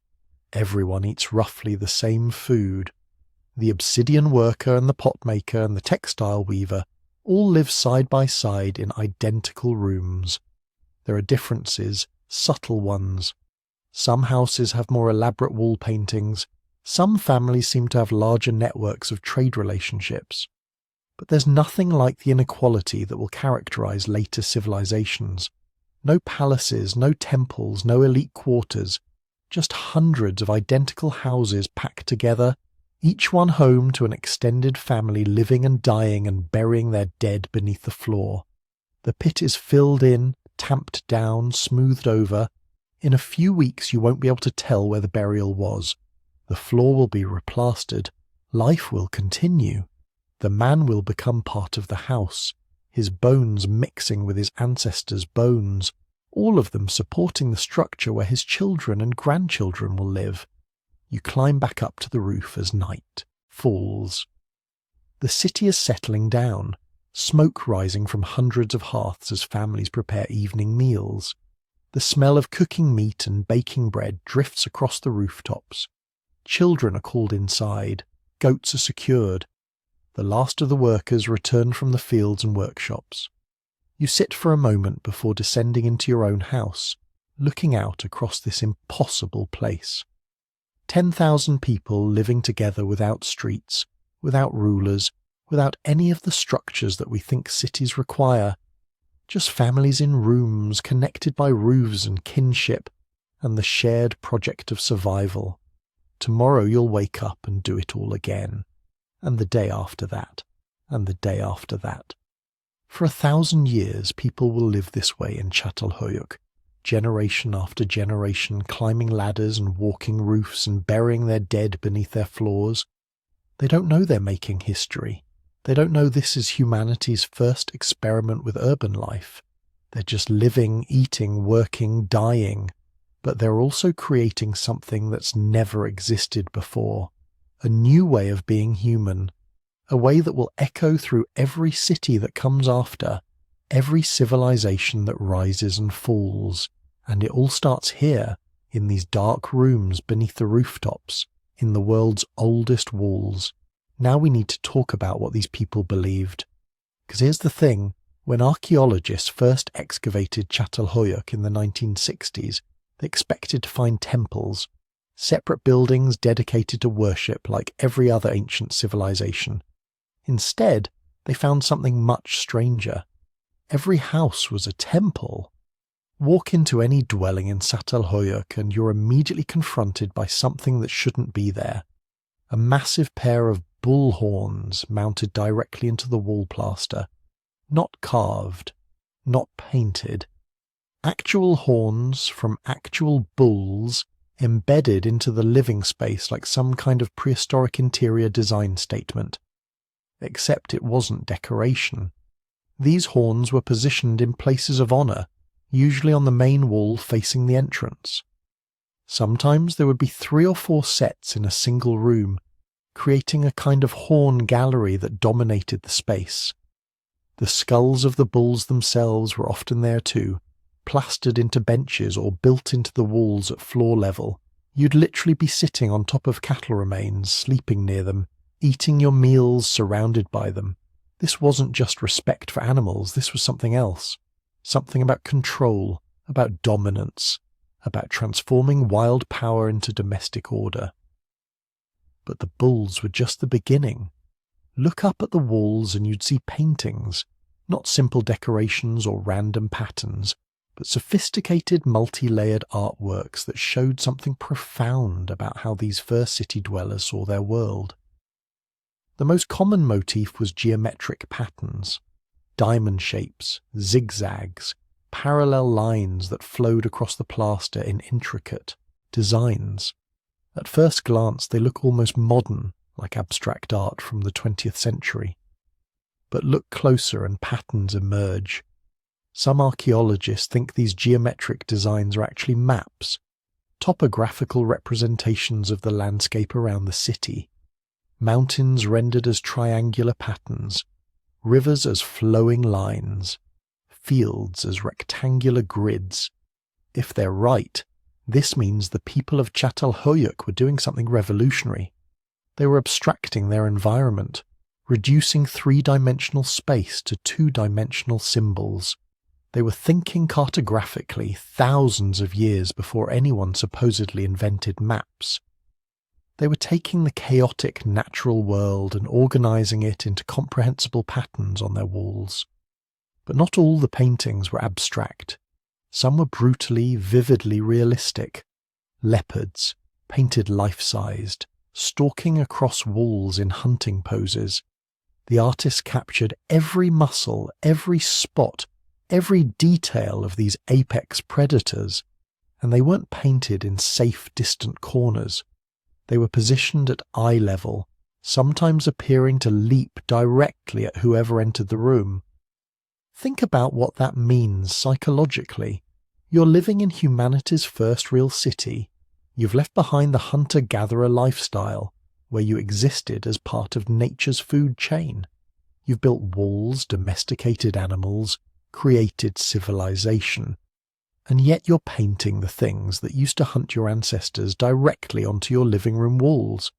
Everyone eats roughly the same food. The obsidian worker and the pot maker and the textile weaver all live side by side in identical rooms. There are differences, subtle ones. Some houses have more elaborate wall paintings. Some families seem to have larger networks of trade relationships. But there's nothing like the inequality that will characterize later civilizations. No palaces, no temples, no elite quarters. Just hundreds of identical houses packed together, each one home to an extended family living and dying and burying their dead beneath the floor. The pit is filled in, tamped down, smoothed over. In a few weeks you won't be able to tell where the burial was. The floor will be replastered. Life will continue. The man will become part of the house, his bones mixing with his ancestors' bones, all of them supporting the structure where his children and grandchildren will live. You climb back up to the roof as night falls. The city is settling down, smoke rising from hundreds of hearths as families prepare evening meals. The smell of cooking meat and baking bread drifts across the rooftops. Children are called inside, goats are secured. The last of the workers return from the fields and workshops. You sit for a moment before descending into your own house, looking out across this impossible place. 10,000 people living together without streets, without rulers, without any of the structures that we think cities require. Just families in rooms connected by roofs and kinship, and the shared project of survival. Tomorrow you'll wake up and do it all again. And the day after that, and the day after that. For 1,000 years people will live this way in Çatalhöyük, generation after generation climbing ladders and walking roofs and burying their dead beneath their floors. They don't know they're making history. They don't know this is humanity's first experiment with urban life. They're just living, eating, working, dying. But they're also creating something that's never existed before. A new way of being human. A way that will echo through every city that comes after, every civilization that rises and falls. And it all starts here, in these dark rooms beneath the rooftops, in the world's oldest walls. Now we need to talk about what these people believed. Because here's the thing, when archaeologists first excavated Çatalhöyük in the 1960s, they expected to find temples, separate buildings dedicated to worship like every other ancient civilization. Instead, they found something much stranger. Every house was a temple. Walk into any dwelling in Çatalhöyük and you're immediately confronted by something that shouldn't be there. A massive pair of bull horns mounted directly into the wall plaster. Not carved, not painted. Actual horns from actual bulls embedded into the living space like some kind of prehistoric interior design statement. Except it wasn't decoration. These horns were positioned in places of honor, usually on the main wall facing the entrance. Sometimes there would be 3 or 4 sets in a single room, creating a kind of horn gallery that dominated the space. The skulls of the bulls themselves were often there too, plastered into benches or built into the walls at floor level. You'd literally be sitting on top of cattle remains, sleeping near them, eating your meals surrounded by them. This wasn't just respect for animals, this was something else. Something about control, about dominance, about transforming wild power into domestic order. But the bulls were just the beginning. Look up at the walls and you'd see paintings, not simple decorations or random patterns, but sophisticated multi-layered artworks that showed something profound about how these first city dwellers saw their world. The most common motif was geometric patterns, diamond shapes, zigzags, parallel lines that flowed across the plaster in intricate designs. At first glance they look almost modern, like abstract art from the 20th century. But look closer and patterns emerge. Some archaeologists think these geometric designs are actually maps, topographical representations of the landscape around the city. Mountains rendered as triangular patterns, rivers as flowing lines, fields as rectangular grids. If they're right, this means the people of Çatalhöyük were doing something revolutionary. They were abstracting their environment, reducing 3-dimensional space to 2-dimensional symbols. They were thinking cartographically thousands of years before anyone supposedly invented maps. They were taking the chaotic natural world and organizing it into comprehensible patterns on their walls. But not all the paintings were abstract. Some were brutally, vividly realistic. Leopards, painted life-sized, stalking across walls in hunting poses. The artist captured every muscle, every spot, every detail of these apex predators, and they weren't painted in safe, distant corners. They were positioned at eye level, sometimes appearing to leap directly at whoever entered the room. Think about what that means psychologically. You're living in humanity's first real city. You've left behind the hunter-gatherer lifestyle, where you existed as part of nature's food chain. You've built walls, domesticated animals, created civilization. And yet you're painting the things that used to hunt your ancestors directly onto your living room walls.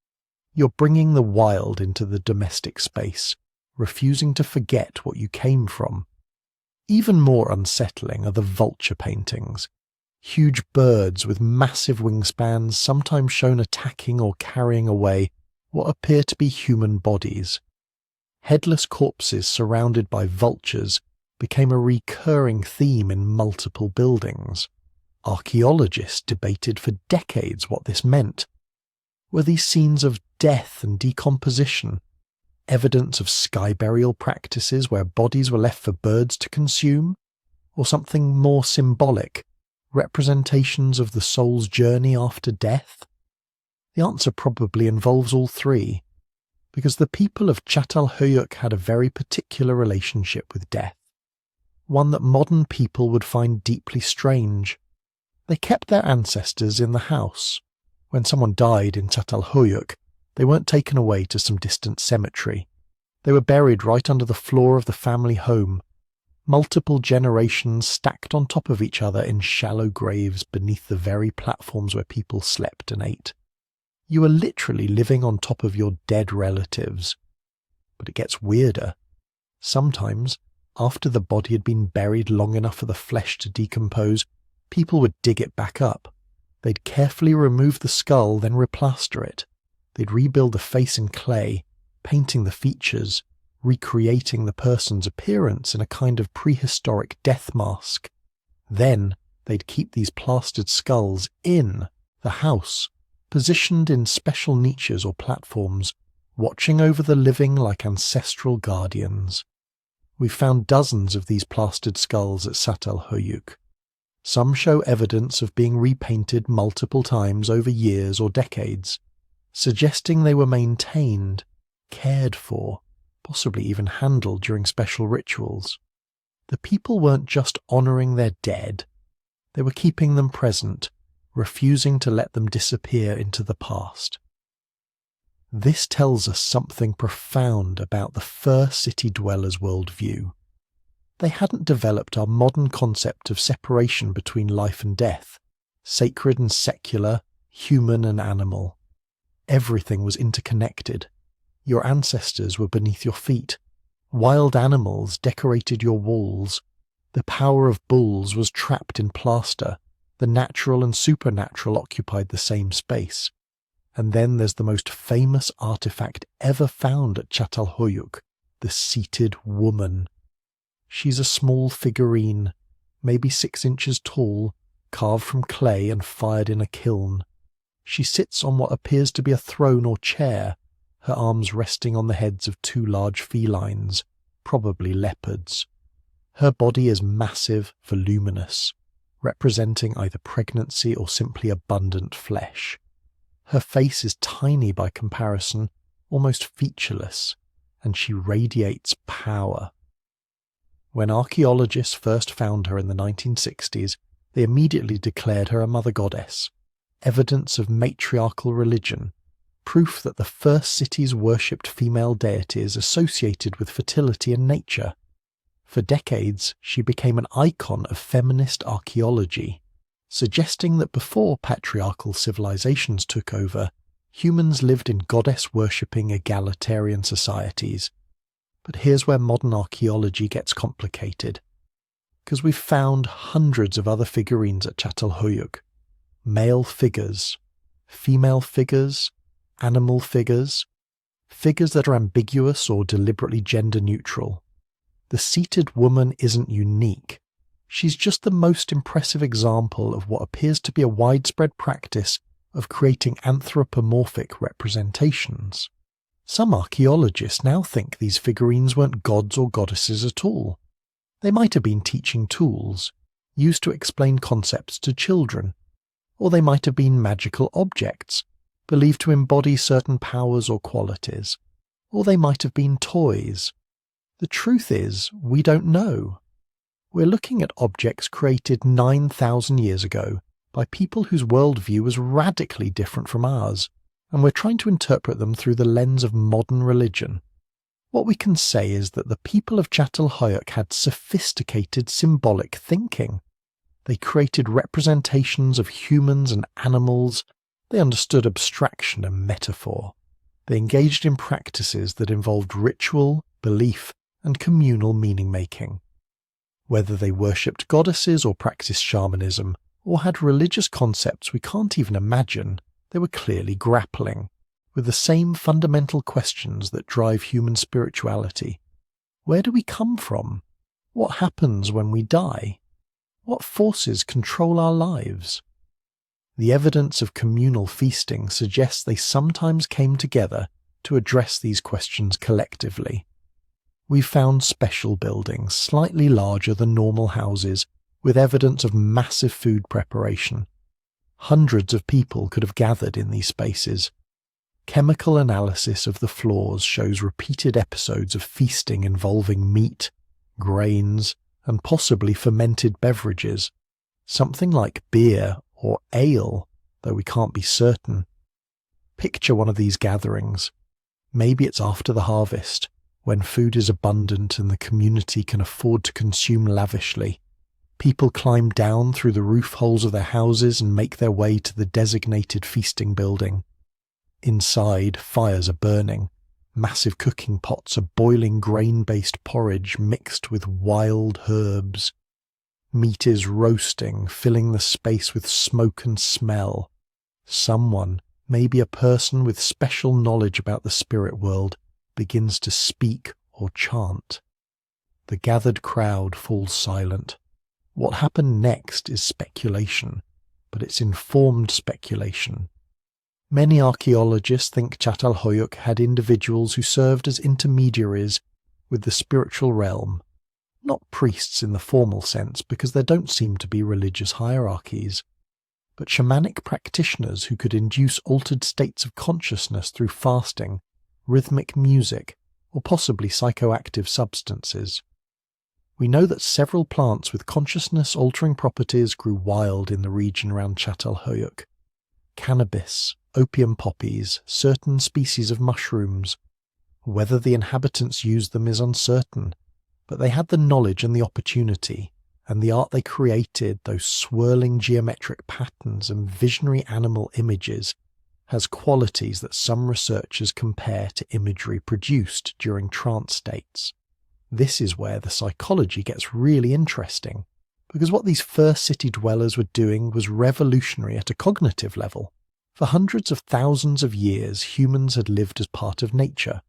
You're bringing the wild into the domestic space, refusing to forget what you came from. Even more unsettling are the vulture paintings. Huge birds with massive wingspans, sometimes shown attacking or carrying away what appear to be human bodies. Headless corpses surrounded by vultures became a recurring theme in multiple buildings. Archaeologists debated for decades what this meant. Were these scenes of death and decomposition, evidence of sky burial practices where bodies were left for birds to consume, or something more symbolic, representations of the soul's journey after death? The answer probably involves all three. because the people of Çatalhöyük had a very particular relationship with death, one that modern people would find deeply strange. They kept their ancestors in the house. When someone died in Çatalhöyük, they weren't taken away to some distant cemetery. They were buried right under the floor of the family home, multiple generations stacked on top of each other in shallow graves beneath the very platforms where people slept and ate. You were literally living on top of your dead relatives. But it gets weirder. Sometimes, after the body had been buried long enough for the flesh to decompose, people would dig it back up. They'd carefully remove the skull, then replaster it. They'd rebuild the face in clay, painting the features, recreating the person's appearance in a kind of prehistoric death mask. Then they'd keep these plastered skulls in the house, positioned in special niches or platforms, watching over the living like ancestral guardians. We've found dozens of these plastered skulls at Çatalhöyük. Some show evidence of being repainted multiple times over years or decades, suggesting they were maintained, cared for, possibly even handled during special rituals. The people weren't just honouring their dead, they were keeping them present, refusing to let them disappear into the past. This tells us something profound about the first city dwellers' worldview. They hadn't developed our modern concept of separation between life and death, sacred and secular, human and animal. Everything was interconnected. Your ancestors were beneath your feet. Wild animals decorated your walls. The power of bulls was trapped in plaster. The natural and supernatural occupied the same space. And then there's the most famous artifact ever found at Çatalhöyük, the seated woman. She's a small figurine, maybe 6 inches tall, carved from clay and fired in a kiln. She sits on what appears to be a throne or chair, her arms resting on the heads of 2 large felines, probably leopards. Her body is massive, voluminous, representing either pregnancy or simply abundant flesh. Her face is tiny by comparison, almost featureless, and she radiates power. When archaeologists first found her in the 1960s, they immediately declared her a mother goddess, evidence of matriarchal religion, proof that the first cities worshipped female deities associated with fertility and nature. For decades, she became an icon of feminist archaeology, suggesting that before patriarchal civilizations took over, humans lived in goddess-worshipping egalitarian societies. But here's where modern archaeology gets complicated, because we've found hundreds of other figurines at Çatalhöyük. Male figures, female figures, animal figures, figures that are ambiguous or deliberately gender-neutral. The seated woman isn't unique. She's just the most impressive example of what appears to be a widespread practice of creating anthropomorphic representations. Some archaeologists now think these figurines weren't gods or goddesses at all. They might have been teaching tools, used to explain concepts to children, or they might have been magical objects, believed to embody certain powers or qualities, or they might have been toys. The truth is, we don't know. We're looking at objects created 9,000 years ago by people whose worldview was radically different from ours, and we're trying to interpret them through the lens of modern religion. What we can say is that the people of Çatalhöyük had sophisticated symbolic thinking. They created representations of humans and animals. They understood abstraction and metaphor. They engaged in practices that involved ritual, belief, and communal meaning-making. Whether they worshipped goddesses or practiced shamanism, or had religious concepts we can't even imagine, they were clearly grappling with the same fundamental questions that drive human spirituality. Where do we come from? What happens when we die? What forces control our lives? The evidence of communal feasting suggests they sometimes came together to address these questions collectively. We've found special buildings slightly larger than normal houses with evidence of massive food preparation. Hundreds of people could have gathered in these spaces. Chemical analysis of the floors shows repeated episodes of feasting involving meat, grains, and possibly fermented beverages, something like beer or ale, though we can't be certain. Picture one of these gatherings. Maybe it's after the harvest, when food is abundant and the community can afford to consume lavishly. People climb down through the roof holes of their houses and make their way to the designated feasting building. Inside, fires are burning. Massive cooking pots are boiling grain-based porridge mixed with wild herbs. Meat is roasting, filling the space with smoke and smell. Someone, maybe a person with special knowledge about the spirit world, begins to speak or chant. The gathered crowd falls silent. What happened next is speculation, but it's informed speculation. Many archaeologists think Çatalhöyük had individuals who served as intermediaries with the spiritual realm, not priests in the formal sense because there don't seem to be religious hierarchies, but shamanic practitioners who could induce altered states of consciousness through fasting, rhythmic music, or possibly psychoactive substances. We know that several plants with consciousness-altering properties grew wild in the region around Çatalhöyük. Cannabis, opium poppies, certain species of mushrooms. Whether the inhabitants used them is uncertain, but they had the knowledge and the opportunity, and the art they created, those swirling geometric patterns and visionary animal images, has qualities that some researchers compare to imagery produced during trance states. This is where the psychology gets really interesting, because what these first city dwellers were doing was revolutionary at a cognitive level. For hundreds of thousands of years, humans had lived as part of nature.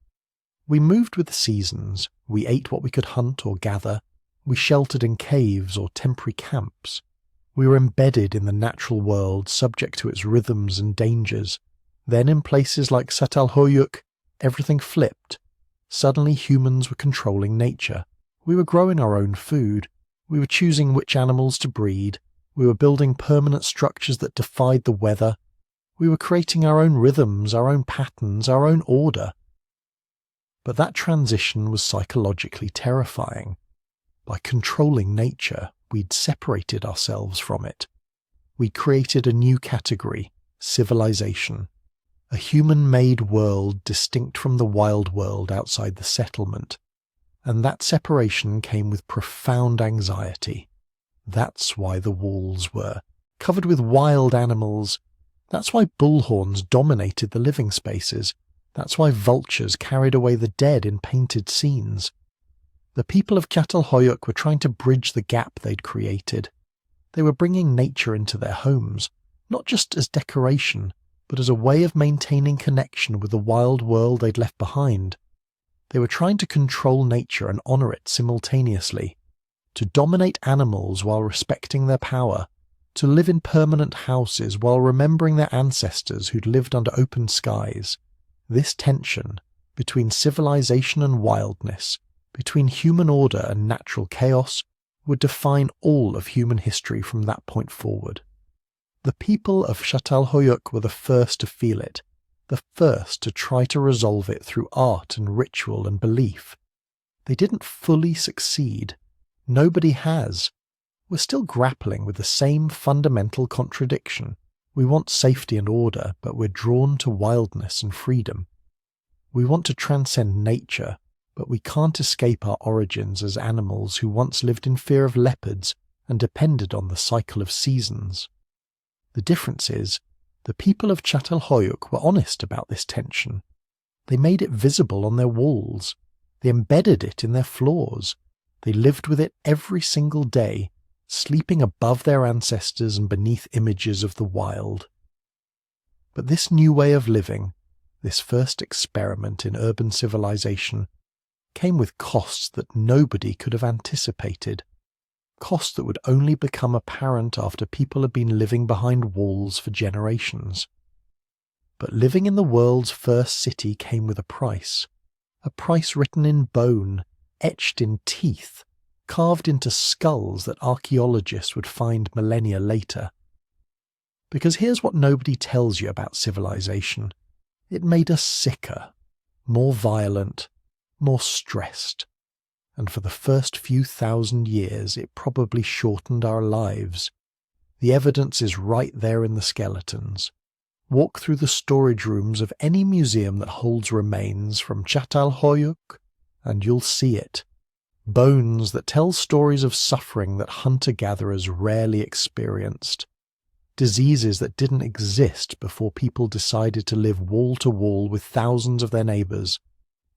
We moved with the seasons, we ate what we could hunt or gather, we sheltered in caves or temporary camps. We were embedded in the natural world, subject to its rhythms and dangers. Then in places like Çatalhöyük, everything flipped. Suddenly humans were controlling nature. We were growing our own food. We were choosing which animals to breed. We were building permanent structures that defied the weather. We were creating our own rhythms, our own patterns, our own order. But that transition was psychologically terrifying. By controlling nature, we'd separated ourselves from it. We'd created a new category, civilization. A human-made world distinct from the wild world outside the settlement. And that separation came with profound anxiety. That's why the walls were covered with wild animals. That's why bullhorns dominated the living spaces. That's why vultures carried away the dead in painted scenes. The people of Çatalhöyük were trying to bridge the gap they'd created. They were bringing nature into their homes, not just as decoration, but as a way of maintaining connection with the wild world they'd left behind. They were trying to control nature and honour it simultaneously, to dominate animals while respecting their power, to live in permanent houses while remembering their ancestors who'd lived under open skies. This tension between civilization and wildness, between human order and natural chaos, would define all of human history from that point forward. The people of Çatalhöyük were the first to feel it, the first to try to resolve it through art and ritual and belief. They didn't fully succeed. Nobody has. We're still grappling with the same fundamental contradiction. We want safety and order, but we're drawn to wildness and freedom. We want to transcend nature, but we can't escape our origins as animals who once lived in fear of leopards and depended on the cycle of seasons. The difference is, the people of Çatalhöyük were honest about this tension. They made it visible on their walls. They embedded it in their floors. They lived with it every single day, sleeping above their ancestors and beneath images of the wild. But this new way of living, this first experiment in urban civilization, came with costs that nobody could have anticipated. Costs that would only become apparent after people had been living behind walls for generations. But living in the world's first city came with a price written in bone, etched in teeth, carved into skulls that archaeologists would find millennia later. Because here's what nobody tells you about civilization. It made us sicker, more violent, more stressed. And for the first few thousand years, it probably shortened our lives. The evidence is right there in the skeletons. Walk through the storage rooms of any museum that holds remains from Çatalhöyük, and you'll see it. Bones that tell stories of suffering that hunter-gatherers rarely experienced. Diseases that didn't exist before people decided to live wall to wall with thousands of their neighbours.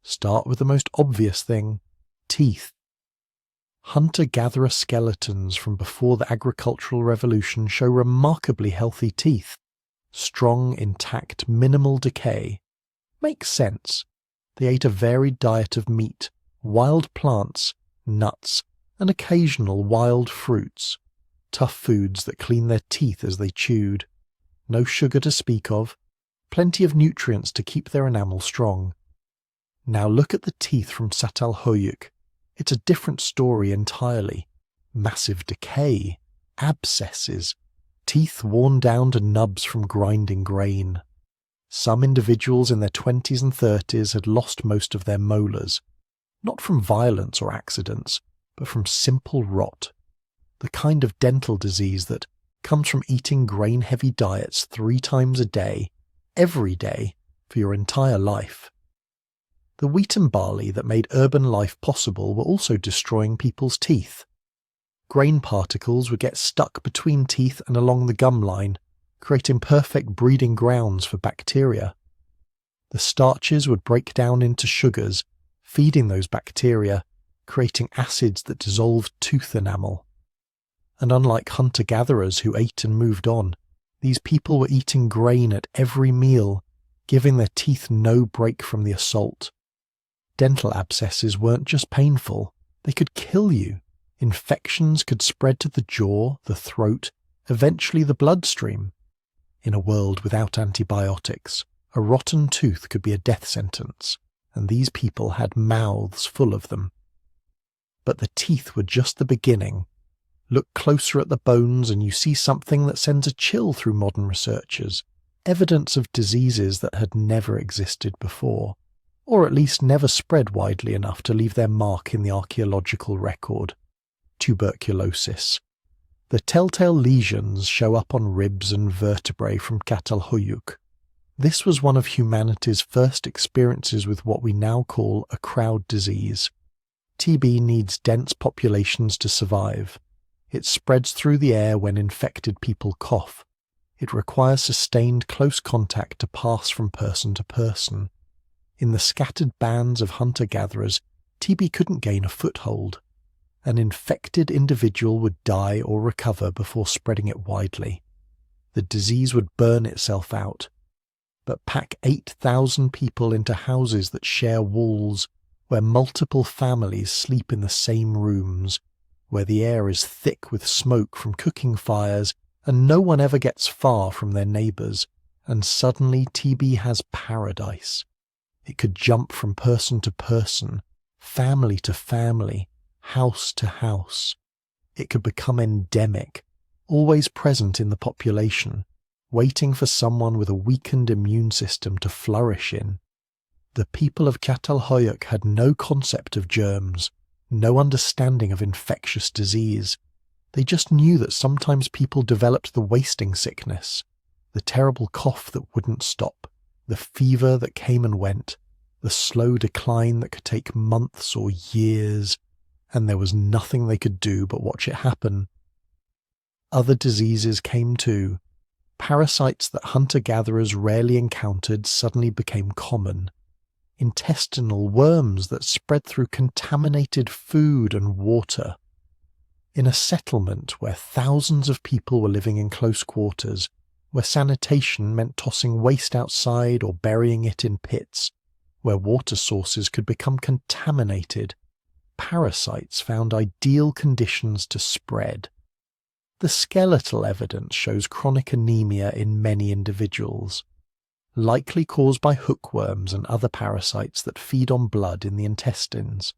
Start with the most obvious thing: teeth. Hunter-gatherer skeletons from before the agricultural revolution show remarkably healthy teeth. Strong, intact, minimal decay. Makes sense. They ate a varied diet of meat, wild plants, nuts, and occasional wild fruits. Tough foods that clean their teeth as they chewed. No sugar to speak of. Plenty of nutrients to keep their enamel strong. Now look at the teeth from Çatalhöyük. It's a different story entirely. Massive decay, abscesses, teeth worn down to nubs from grinding grain. Some individuals in their 20s and 30s had lost most of their molars, not from violence or accidents, but from simple rot, the kind of dental disease that comes from eating grain-heavy diets 3 times a day, every day, for your entire life. The wheat and barley that made urban life possible were also destroying people's teeth. Grain particles would get stuck between teeth and along the gum line, creating perfect breeding grounds for bacteria. The starches would break down into sugars, feeding those bacteria, creating acids that dissolved tooth enamel. And unlike hunter-gatherers who ate and moved on, these people were eating grain at every meal, giving their teeth no break from the assault. Dental abscesses weren't just painful, they could kill you. Infections could spread to the jaw, the throat, eventually the bloodstream. In a world without antibiotics, a rotten tooth could be a death sentence, and these people had mouths full of them. But the teeth were just the beginning. Look closer at the bones and you see something that sends a chill through modern researchers, evidence of diseases that had never existed before, or at least never spread widely enough to leave their mark in the archaeological record. Tuberculosis. The telltale lesions show up on ribs and vertebrae from Çatalhöyük. This was one of humanity's first experiences with what we now call a crowd disease. TB needs dense populations to survive. It spreads through the air when infected people cough. It requires sustained close contact to pass from person to person. In the scattered bands of hunter-gatherers, TB couldn't gain a foothold. An infected individual would die or recover before spreading it widely. The disease would burn itself out. But pack 8,000 people into houses that share walls, where multiple families sleep in the same rooms, where the air is thick with smoke from cooking fires and no one ever gets far from their neighbours, and suddenly TB has paradise. It could jump from person to person, family to family, house to house. It could become endemic, always present in the population, waiting for someone with a weakened immune system to flourish in. The people of Çatalhöyük had no concept of germs, no understanding of infectious disease. They just knew that sometimes people developed the wasting sickness, the terrible cough that wouldn't stop, the fever that came and went, the slow decline that could take months or years, and there was nothing they could do but watch it happen. Other diseases came too. Parasites that hunter-gatherers rarely encountered suddenly became common. Intestinal worms that spread through contaminated food and water. In a settlement where thousands of people were living in close quarters, where sanitation meant tossing waste outside or burying it in pits, where water sources could become contaminated, parasites found ideal conditions to spread. The skeletal evidence shows chronic anemia in many individuals, likely caused by hookworms and other parasites that feed on blood in the intestines.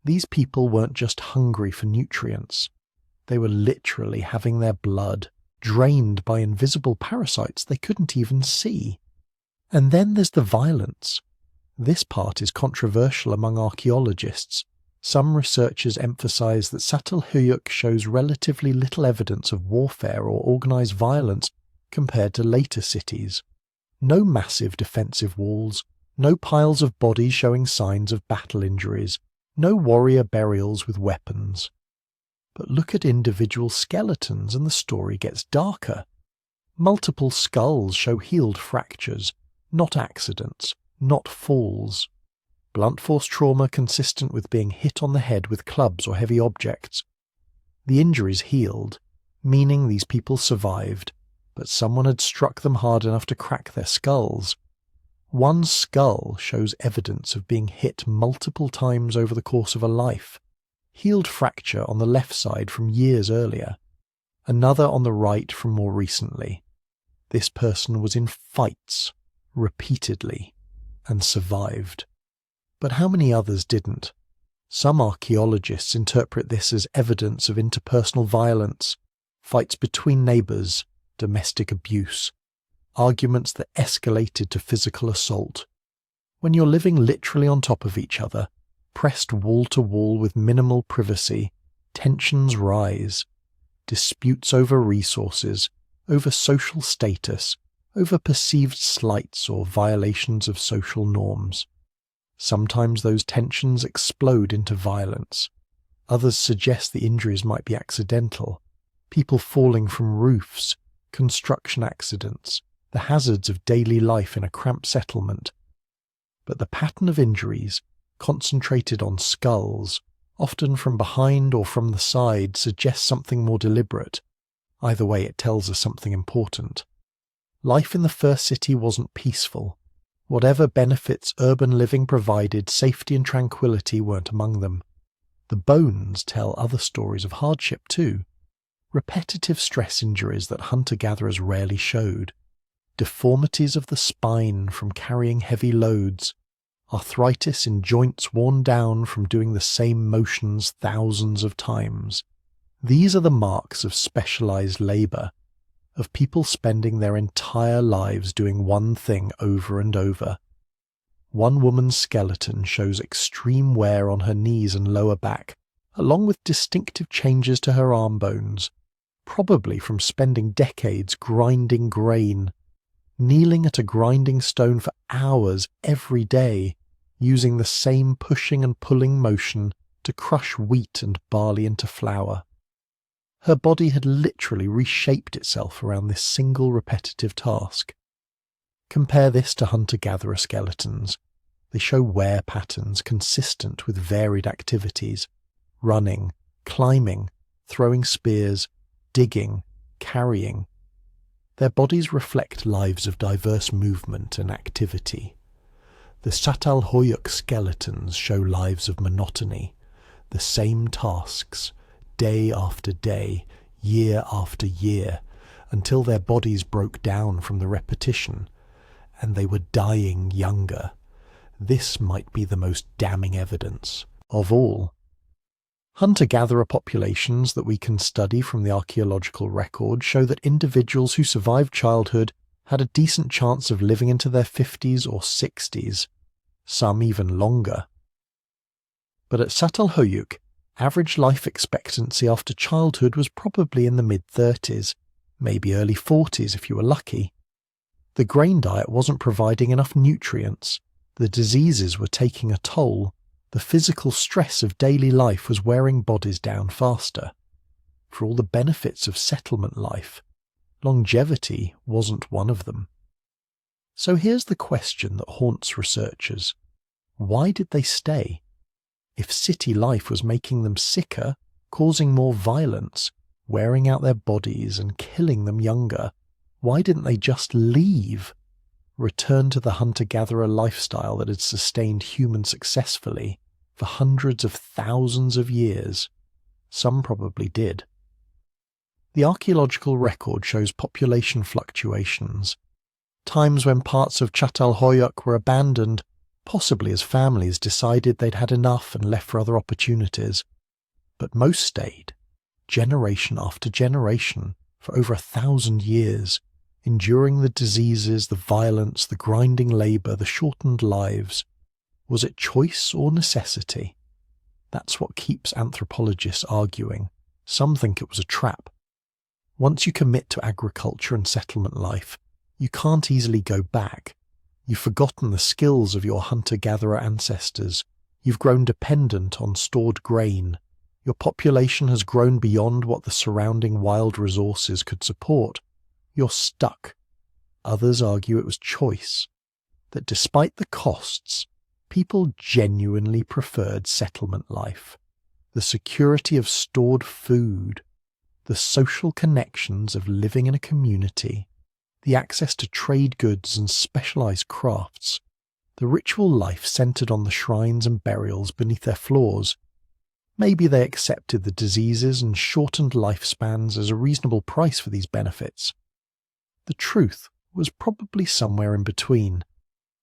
These people weren't just hungry for nutrients. They were literally having their blood drained by invisible parasites they couldn't even see. And then there's the violence. This part is controversial among archaeologists. Some researchers emphasize that Çatalhöyük shows relatively little evidence of warfare or organized violence compared to later cities. No massive defensive walls, no piles of bodies showing signs of battle injuries, no warrior burials with weapons. But look at individual skeletons and the story gets darker. Multiple skulls show healed fractures, not accidents, not falls. Blunt force trauma consistent with being hit on the head with clubs or heavy objects. The injuries healed, meaning these people survived, but someone had struck them hard enough to crack their skulls. One skull shows evidence of being hit multiple times over the course of a life. Healed fracture on the left side from years earlier. Another on the right from more recently. This person was in fights, repeatedly, and survived. But how many others didn't? Some archaeologists interpret this as evidence of interpersonal violence, fights between neighbours, domestic abuse, arguments that escalated to physical assault. When you're living literally on top of each other, pressed wall to wall with minimal privacy, tensions rise. Disputes over resources, over social status, over perceived slights or violations of social norms. Sometimes those tensions explode into violence. Others suggest the injuries might be accidental. People falling from roofs, construction accidents, the hazards of daily life in a cramped settlement. But the pattern of injuries, concentrated on skulls, often from behind or from the side, suggests something more deliberate. Either way, it tells us something important. Life in the first city wasn't peaceful. Whatever benefits urban living provided, safety and tranquility weren't among them. The bones tell other stories of hardship too. Repetitive stress injuries that hunter-gatherers rarely showed. Deformities of the spine from carrying heavy loads. Arthritis in joints worn down from doing the same motions thousands of times. These are the marks of specialized labor, of people spending their entire lives doing one thing over and over. One woman's skeleton shows extreme wear on her knees and lower back, along with distinctive changes to her arm bones, probably from spending decades grinding grain, kneeling at a grinding stone for hours every day, using the same pushing and pulling motion to crush wheat and barley into flour. Her body had literally reshaped itself around this single repetitive task. Compare this to hunter-gatherer skeletons. They show wear patterns consistent with varied activities: running, climbing, throwing spears, digging, carrying. Their bodies reflect lives of diverse movement and activity. The Çatalhöyük skeletons show lives of monotony, the same tasks, day after day, year after year, until their bodies broke down from the repetition, and they were dying younger. This might be the most damning evidence of all. Hunter-gatherer populations that we can study from the archaeological record show that individuals who survived childhood had a decent chance of living into their 50s or 60s, some even longer. But at Çatalhöyük, average life expectancy after childhood was probably in the mid-30s, maybe early 40s if you were lucky. The grain diet wasn't providing enough nutrients, the diseases were taking a toll, the physical stress of daily life was wearing bodies down faster. For all the benefits of settlement life, longevity wasn't one of them. So here's the question that haunts researchers. Why did they stay? If city life was making them sicker, causing more violence, wearing out their bodies and killing them younger, why didn't they just leave? Return to the hunter-gatherer lifestyle that had sustained humans successfully for hundreds of thousands of years? Some probably did. The archaeological record shows population fluctuations, times when parts of Çatalhöyük were abandoned, possibly as families decided they'd had enough and left for other opportunities. But most stayed, generation after generation, for over 1,000 years, enduring the diseases, the violence, the grinding labour, the shortened lives. Was it choice or necessity? That's what keeps anthropologists arguing. Some think it was a trap. Once you commit to agriculture and settlement life, you can't easily go back. You've forgotten the skills of your hunter-gatherer ancestors. You've grown dependent on stored grain. Your population has grown beyond what the surrounding wild resources could support. You're stuck. Others argue it was choice, that despite the costs, people genuinely preferred settlement life. The security of stored food, the social connections of living in a community, the access to trade goods and specialized crafts, the ritual life centered on the shrines and burials beneath their floors. Maybe they accepted the diseases and shortened lifespans as a reasonable price for these benefits. The truth was probably somewhere in between.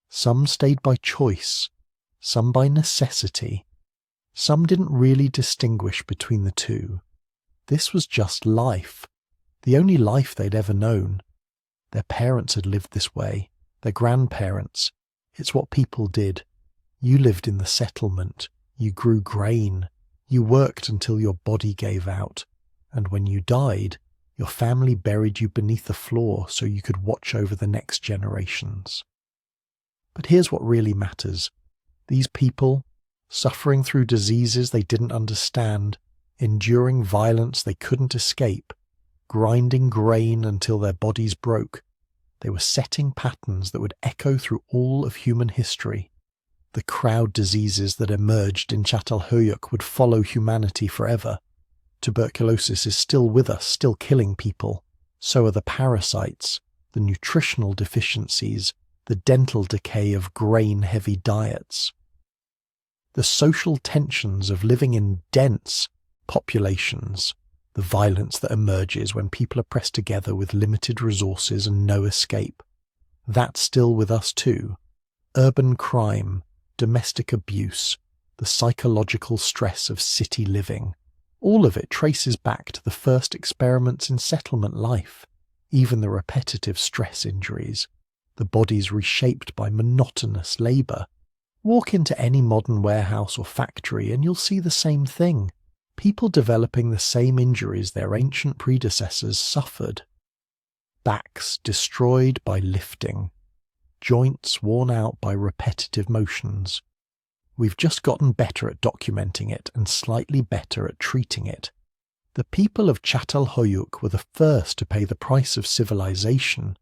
Some stayed by choice, some by necessity. Some didn't really distinguish between the two. This was just life, the only life they'd ever known. Their parents had lived this way, their grandparents. It's what people did. You lived in the settlement, you grew grain, you worked until your body gave out, and when you died, your family buried you beneath the floor so you could watch over the next generations. But here's what really matters. These people, suffering through diseases they didn't understand, enduring violence they couldn't escape, grinding grain until their bodies broke, they were setting patterns that would echo through all of human history. The crowd diseases that emerged in Çatalhöyük would follow humanity forever. Tuberculosis is still with us, still killing people. So are the parasites, the nutritional deficiencies, the dental decay of grain-heavy diets. The social tensions of living in dense populations, the violence that emerges when people are pressed together with limited resources and no escape. That's still with us too. Urban crime, domestic abuse, the psychological stress of city living. All of it traces back to the first experiments in settlement life, even the repetitive stress injuries, the bodies reshaped by monotonous labour. Walk into any modern warehouse or factory and you'll see the same thing. People developing the same injuries their ancient predecessors suffered. Backs destroyed by lifting, joints worn out by repetitive motions. We've just gotten better at documenting it and slightly better at treating it. The people of Çatalhöyük were the first to pay the price of civilization,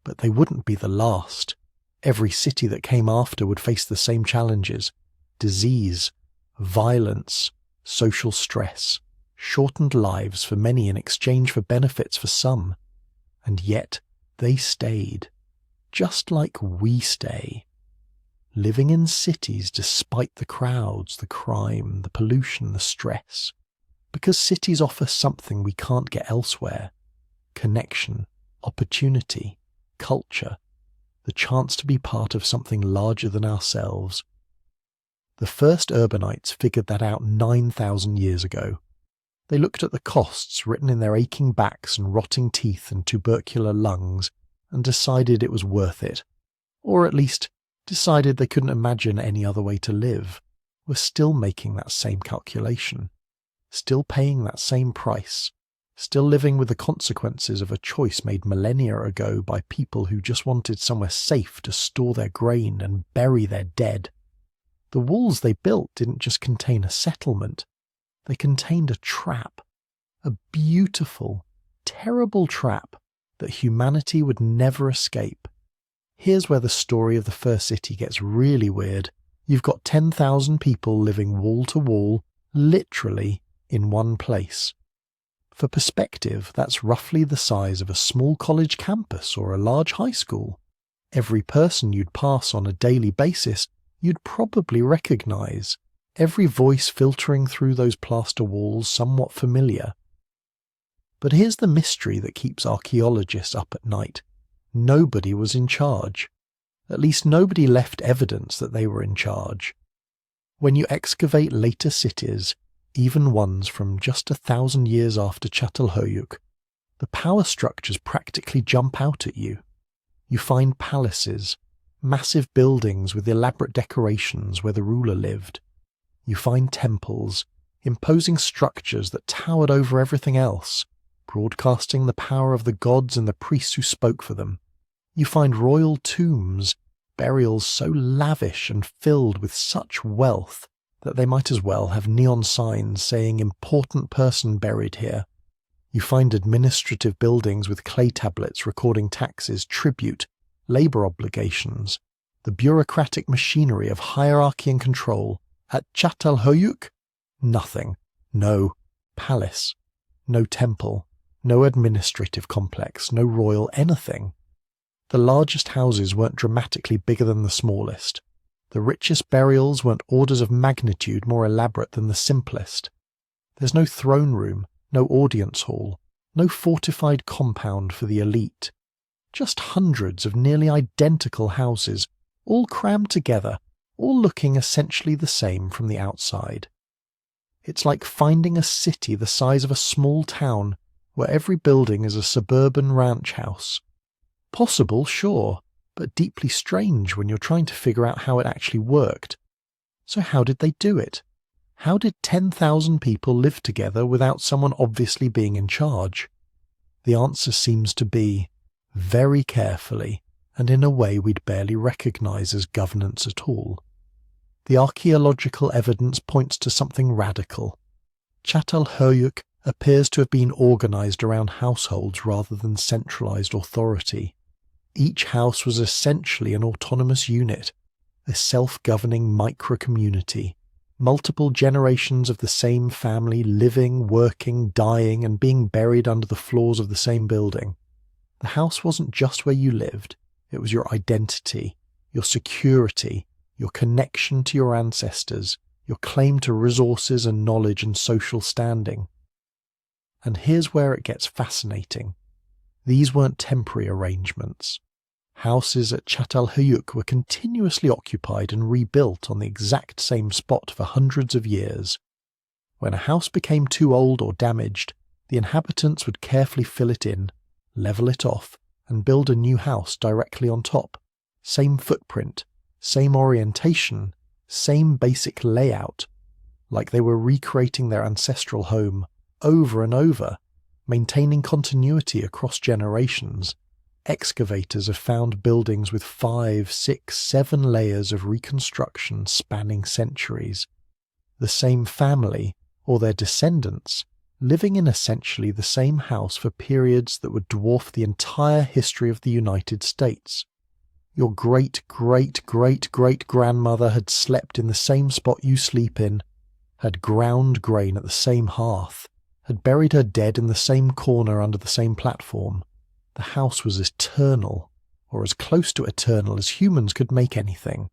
but they wouldn't be the last. Every city that came after would face the same challenges: disease, violence, social stress, shortened lives for many in exchange for benefits for some. And yet they stayed, just like we stay, living in cities despite the crowds, the crime, the pollution, the stress, because cities offer something we can't get elsewhere: connection, opportunity, culture, the chance to be part of something larger than ourselves. The first urbanites figured that out 9,000 years ago. They looked at the costs written in their aching backs and rotting teeth and tubercular lungs and decided it was worth it. Or at least decided they couldn't imagine any other way to live. We're still making that same calculation, still paying that same price, still living with the consequences of a choice made millennia ago by people who just wanted somewhere safe to store their grain and bury their dead. The walls they built didn't just contain a settlement, they contained a trap, a beautiful, terrible trap that humanity would never escape. Here's where the story of the first city gets really weird. You've got 10,000 people living wall to wall, literally in one place. For perspective, that's roughly the size of a small college campus or a large high school. Every person you'd pass on a daily basis you'd probably recognize, every voice filtering through those plaster walls somewhat familiar. But here's the mystery that keeps archaeologists up at night. Nobody was in charge. At least nobody left evidence that they were in charge. When you excavate later cities, even ones from just 1,000 years after Çatalhöyük, The power structures practically jump out at you. You find palaces, massive buildings with elaborate decorations where the ruler lived. You find temples, imposing structures that towered over everything else, broadcasting the power of the gods and the priests who spoke for them. You find royal tombs, burials so lavish and filled with such wealth that they might as well have neon signs saying "important person buried here." You find administrative buildings with clay tablets recording taxes, tribute, labour obligations, the bureaucratic machinery of hierarchy and control. At Çatalhöyük, nothing. No palace, no temple, no administrative complex, no royal anything. The largest houses weren't dramatically bigger than the smallest. The richest burials weren't orders of magnitude more elaborate than the simplest. There's no throne room, no audience hall, no fortified compound for the elite. Just hundreds of nearly identical houses, all crammed together, all looking essentially the same from the outside. It's like finding a city the size of a small town where every building is a suburban ranch house. Possible, sure, but deeply strange when you're trying to figure out how it actually worked. So how did they do it? How did 10,000 people live together without someone obviously being in charge? The answer seems to be very carefully and in a way we'd barely recognise as governance at all. The archaeological evidence points to something radical. Çatalhöyük appears to have been organised around households rather than centralised authority. Each house was essentially an autonomous unit, a self-governing micro-community, multiple generations of the same family living, working, dying and being buried under the floors of the same building. The house wasn't just where you lived, it was your identity, your security, your connection to your ancestors, your claim to resources and knowledge and social standing. And here's where it gets fascinating. These weren't temporary arrangements. Houses at Çatalhöyük were continuously occupied and rebuilt on the exact same spot for hundreds of years. When a house became too old or damaged, the inhabitants would carefully fill it in, level it off, and build a new house directly on top. Same footprint, same orientation, same basic layout, like they were recreating their ancestral home over and over, maintaining continuity across generations. Excavators have found buildings with 5, 6, 7 layers of reconstruction spanning centuries. The same family, or their descendants, living in essentially the same house for periods that would dwarf the entire history of the United States. Your great-great-great-great-grandmother had slept in the same spot you sleep in, had ground grain at the same hearth, had buried her dead in the same corner under the same platform. The house was eternal, or as close to eternal as humans could make anything.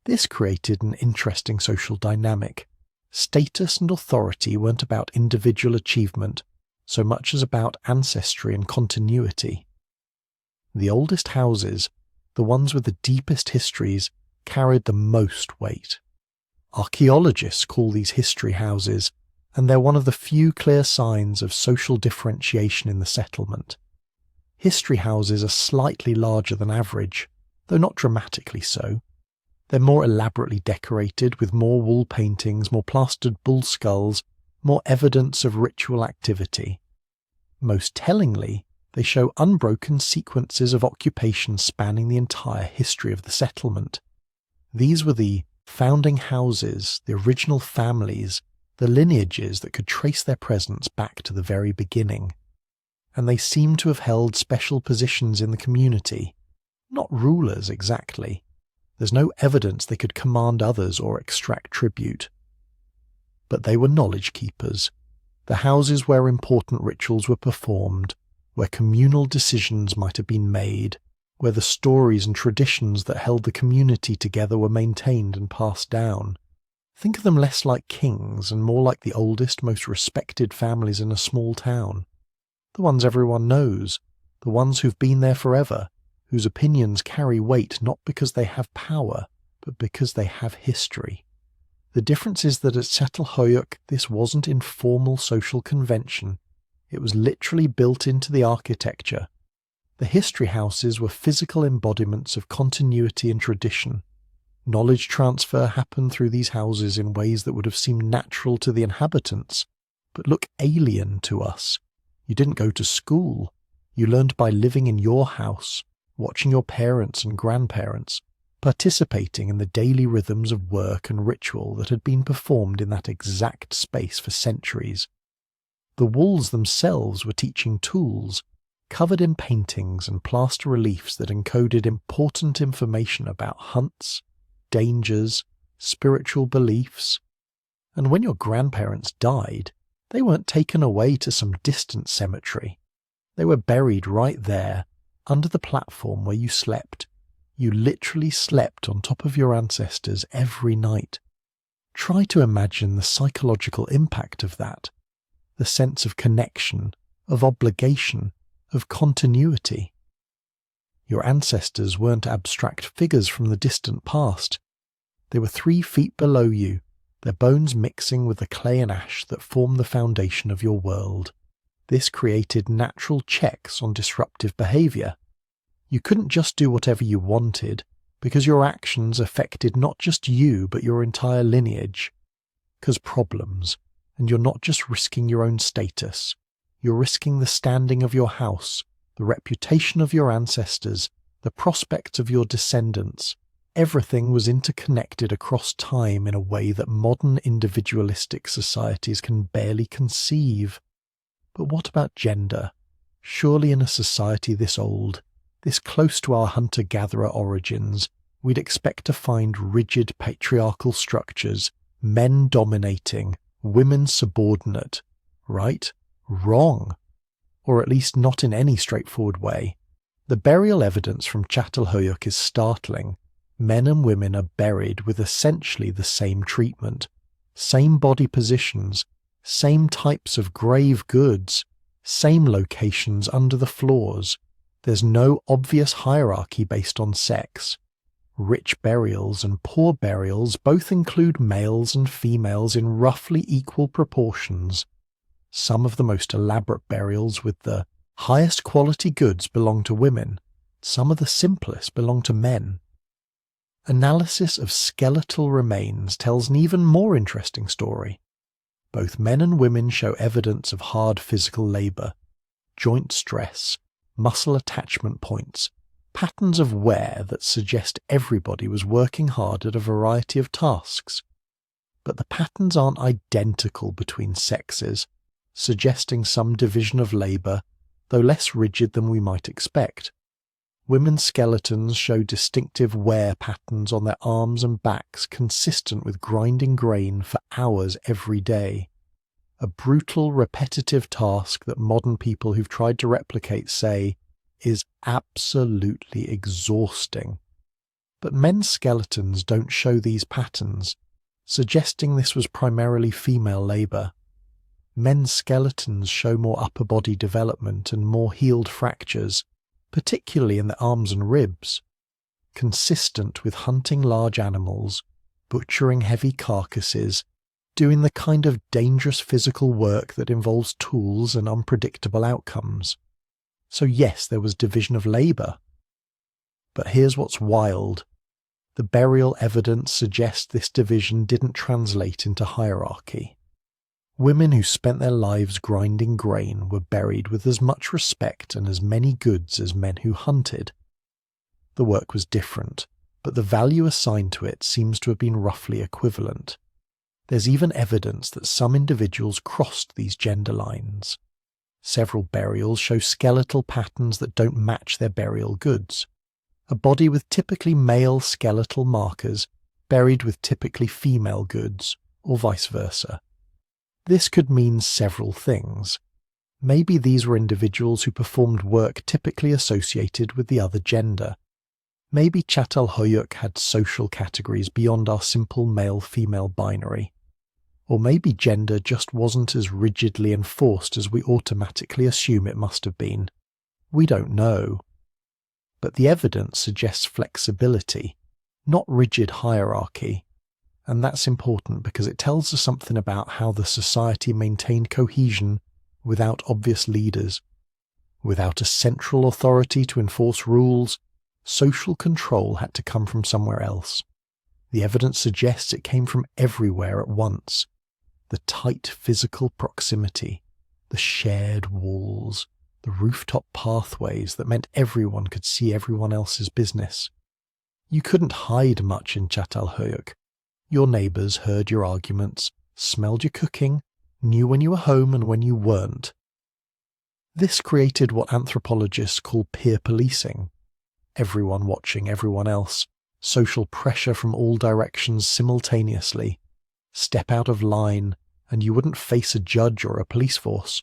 This created an interesting social dynamic. Status and authority weren't about individual achievement so much as about ancestry and continuity. The oldest houses, the ones with the deepest histories, carried the most weight. Archaeologists call these history houses, and they're one of the few clear signs of social differentiation in the settlement. History houses are slightly larger than average, though not dramatically so. They're more elaborately decorated with more wall paintings, more plastered bull skulls, more evidence of ritual activity. Most tellingly, they show unbroken sequences of occupation spanning the entire history of the settlement. These were the founding houses, the original families, the lineages that could trace their presence back to the very beginning. And they seem to have held special positions in the community. Not rulers exactly. There's no evidence they could command others or extract tribute. But they were knowledge keepers, the houses where important rituals were performed, where communal decisions might have been made, where the stories and traditions that held the community together were maintained and passed down. Think of them less like kings and more like the oldest, most respected families in a small town. The ones everyone knows, the ones who've been there forever, whose opinions carry weight not because they have power, but because they have history. The difference is that at Çatalhöyük this wasn't informal social convention, It was literally built into the architecture. The history houses were physical embodiments of continuity and tradition. Knowledge transfer happened through these houses in ways that would have seemed natural to the inhabitants, but look alien to us. You didn't go to school. You learned by living in your house, watching your parents and grandparents, participating in the daily rhythms of work and ritual that had been performed in that exact space for centuries. The walls themselves were teaching tools, covered in paintings and plaster reliefs that encoded important information about hunts, dangers, spiritual beliefs. And when your grandparents died, they weren't taken away to some distant cemetery. They were buried right there, under the platform where you slept. You literally slept on top of your ancestors every night. Try to imagine the psychological impact of that, the sense of connection, of obligation, of continuity. Your ancestors weren't abstract figures from the distant past. They were 3 feet below you, their bones mixing with the clay and ash that form the foundation of your world. This created natural checks on disruptive behavior. You couldn't just do whatever you wanted, because your actions affected not just you but your entire lineage. Cause problems, and you're not just risking your own status, you're risking the standing of your house, the reputation of your ancestors, the prospects of your descendants. Everything was interconnected across time in a way that modern individualistic societies can barely conceive. But what about gender? Surely in a society this old, this close to our hunter-gatherer origins, we'd expect to find rigid patriarchal structures, men dominating, women subordinate. Right? Wrong. Or at least not in any straightforward way. The burial evidence from Çatalhöyük is startling. Men and women are buried with essentially the same treatment, same body positions, same types of grave goods, same locations under the floors. There's no obvious hierarchy based on sex. Rich burials and poor burials both include males and females in roughly equal proportions. Some of the most elaborate burials with the highest quality goods belong to women. Some of the simplest belong to men. Analysis of skeletal remains tells an even more interesting story. Both men and women show evidence of hard physical labour, joint stress, muscle attachment points, patterns of wear that suggest everybody was working hard at a variety of tasks. But the patterns aren't identical between sexes, suggesting some division of labour, though less rigid than we might expect. Women's skeletons show distinctive wear patterns on their arms and backs consistent with grinding grain for hours every day. A brutal, repetitive task that modern people who've tried to replicate say is absolutely exhausting. But men's skeletons don't show these patterns, suggesting this was primarily female labour. Men's skeletons show more upper body development and more healed fractures, particularly in the arms and ribs, consistent with hunting large animals, butchering heavy carcasses, doing the kind of dangerous physical work that involves tools and unpredictable outcomes. So yes, there was division of labour. But here's what's wild. The burial evidence suggests this division didn't translate into hierarchy. Women who spent their lives grinding grain were buried with as much respect and as many goods as men who hunted. The work was different, but the value assigned to it seems to have been roughly equivalent. There's even evidence that some individuals crossed these gender lines. Several burials show skeletal patterns that don't match their burial goods. A body with typically male skeletal markers buried with typically female goods, or vice versa. This could mean several things. Maybe these were individuals who performed work typically associated with the other gender. Maybe Çatalhöyük had social categories beyond our simple male-female binary. Or maybe gender just wasn't as rigidly enforced as we automatically assume it must have been. We don't know. But the evidence suggests flexibility, not rigid hierarchy. And that's important because it tells us something about how the society maintained cohesion without obvious leaders. Without a central authority to enforce rules, social control had to come from somewhere else. The evidence suggests it came from everywhere at once. The tight physical proximity, the shared walls, the rooftop pathways that meant everyone could see everyone else's business. You couldn't hide much in Çatalhöyük. Your neighbours heard your arguments, smelled your cooking, knew when you were home and when you weren't. This created what anthropologists call peer policing. Everyone watching everyone else, social pressure from all directions simultaneously. Step out of line, and you wouldn't face a judge or a police force.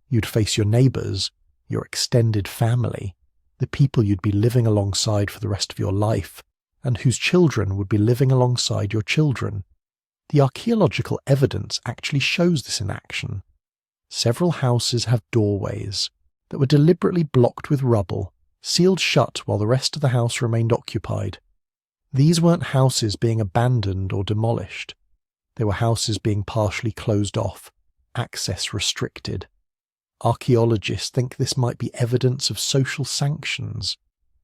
You'd face your neighbours, your extended family, the people you'd be living alongside for the rest of your life, and whose children would be living alongside your children. The archaeological evidence actually shows this in action. Several houses have doorways that were deliberately blocked with rubble, sealed shut while the rest of the house remained occupied. These weren't houses being abandoned or demolished. They were houses being partially closed off, access restricted. Archaeologists think this might be evidence of social sanctions,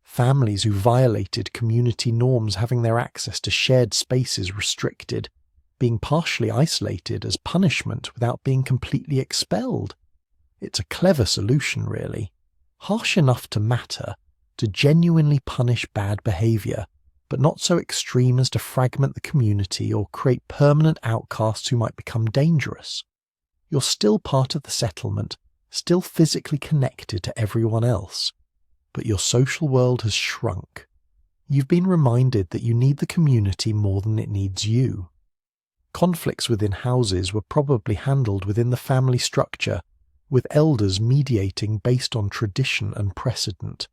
families who violated community norms having their access to shared spaces restricted, being partially isolated as punishment without being completely expelled. It's a clever solution, really. Harsh enough to matter, to genuinely punish bad behaviour, but not so extreme as to fragment the community or create permanent outcasts who might become dangerous. You're still part of the settlement, still physically connected to everyone else, but your social world has shrunk. You've been reminded that you need the community more than it needs you. Conflicts within houses were probably handled within the family structure, with elders mediating based on tradition and precedent.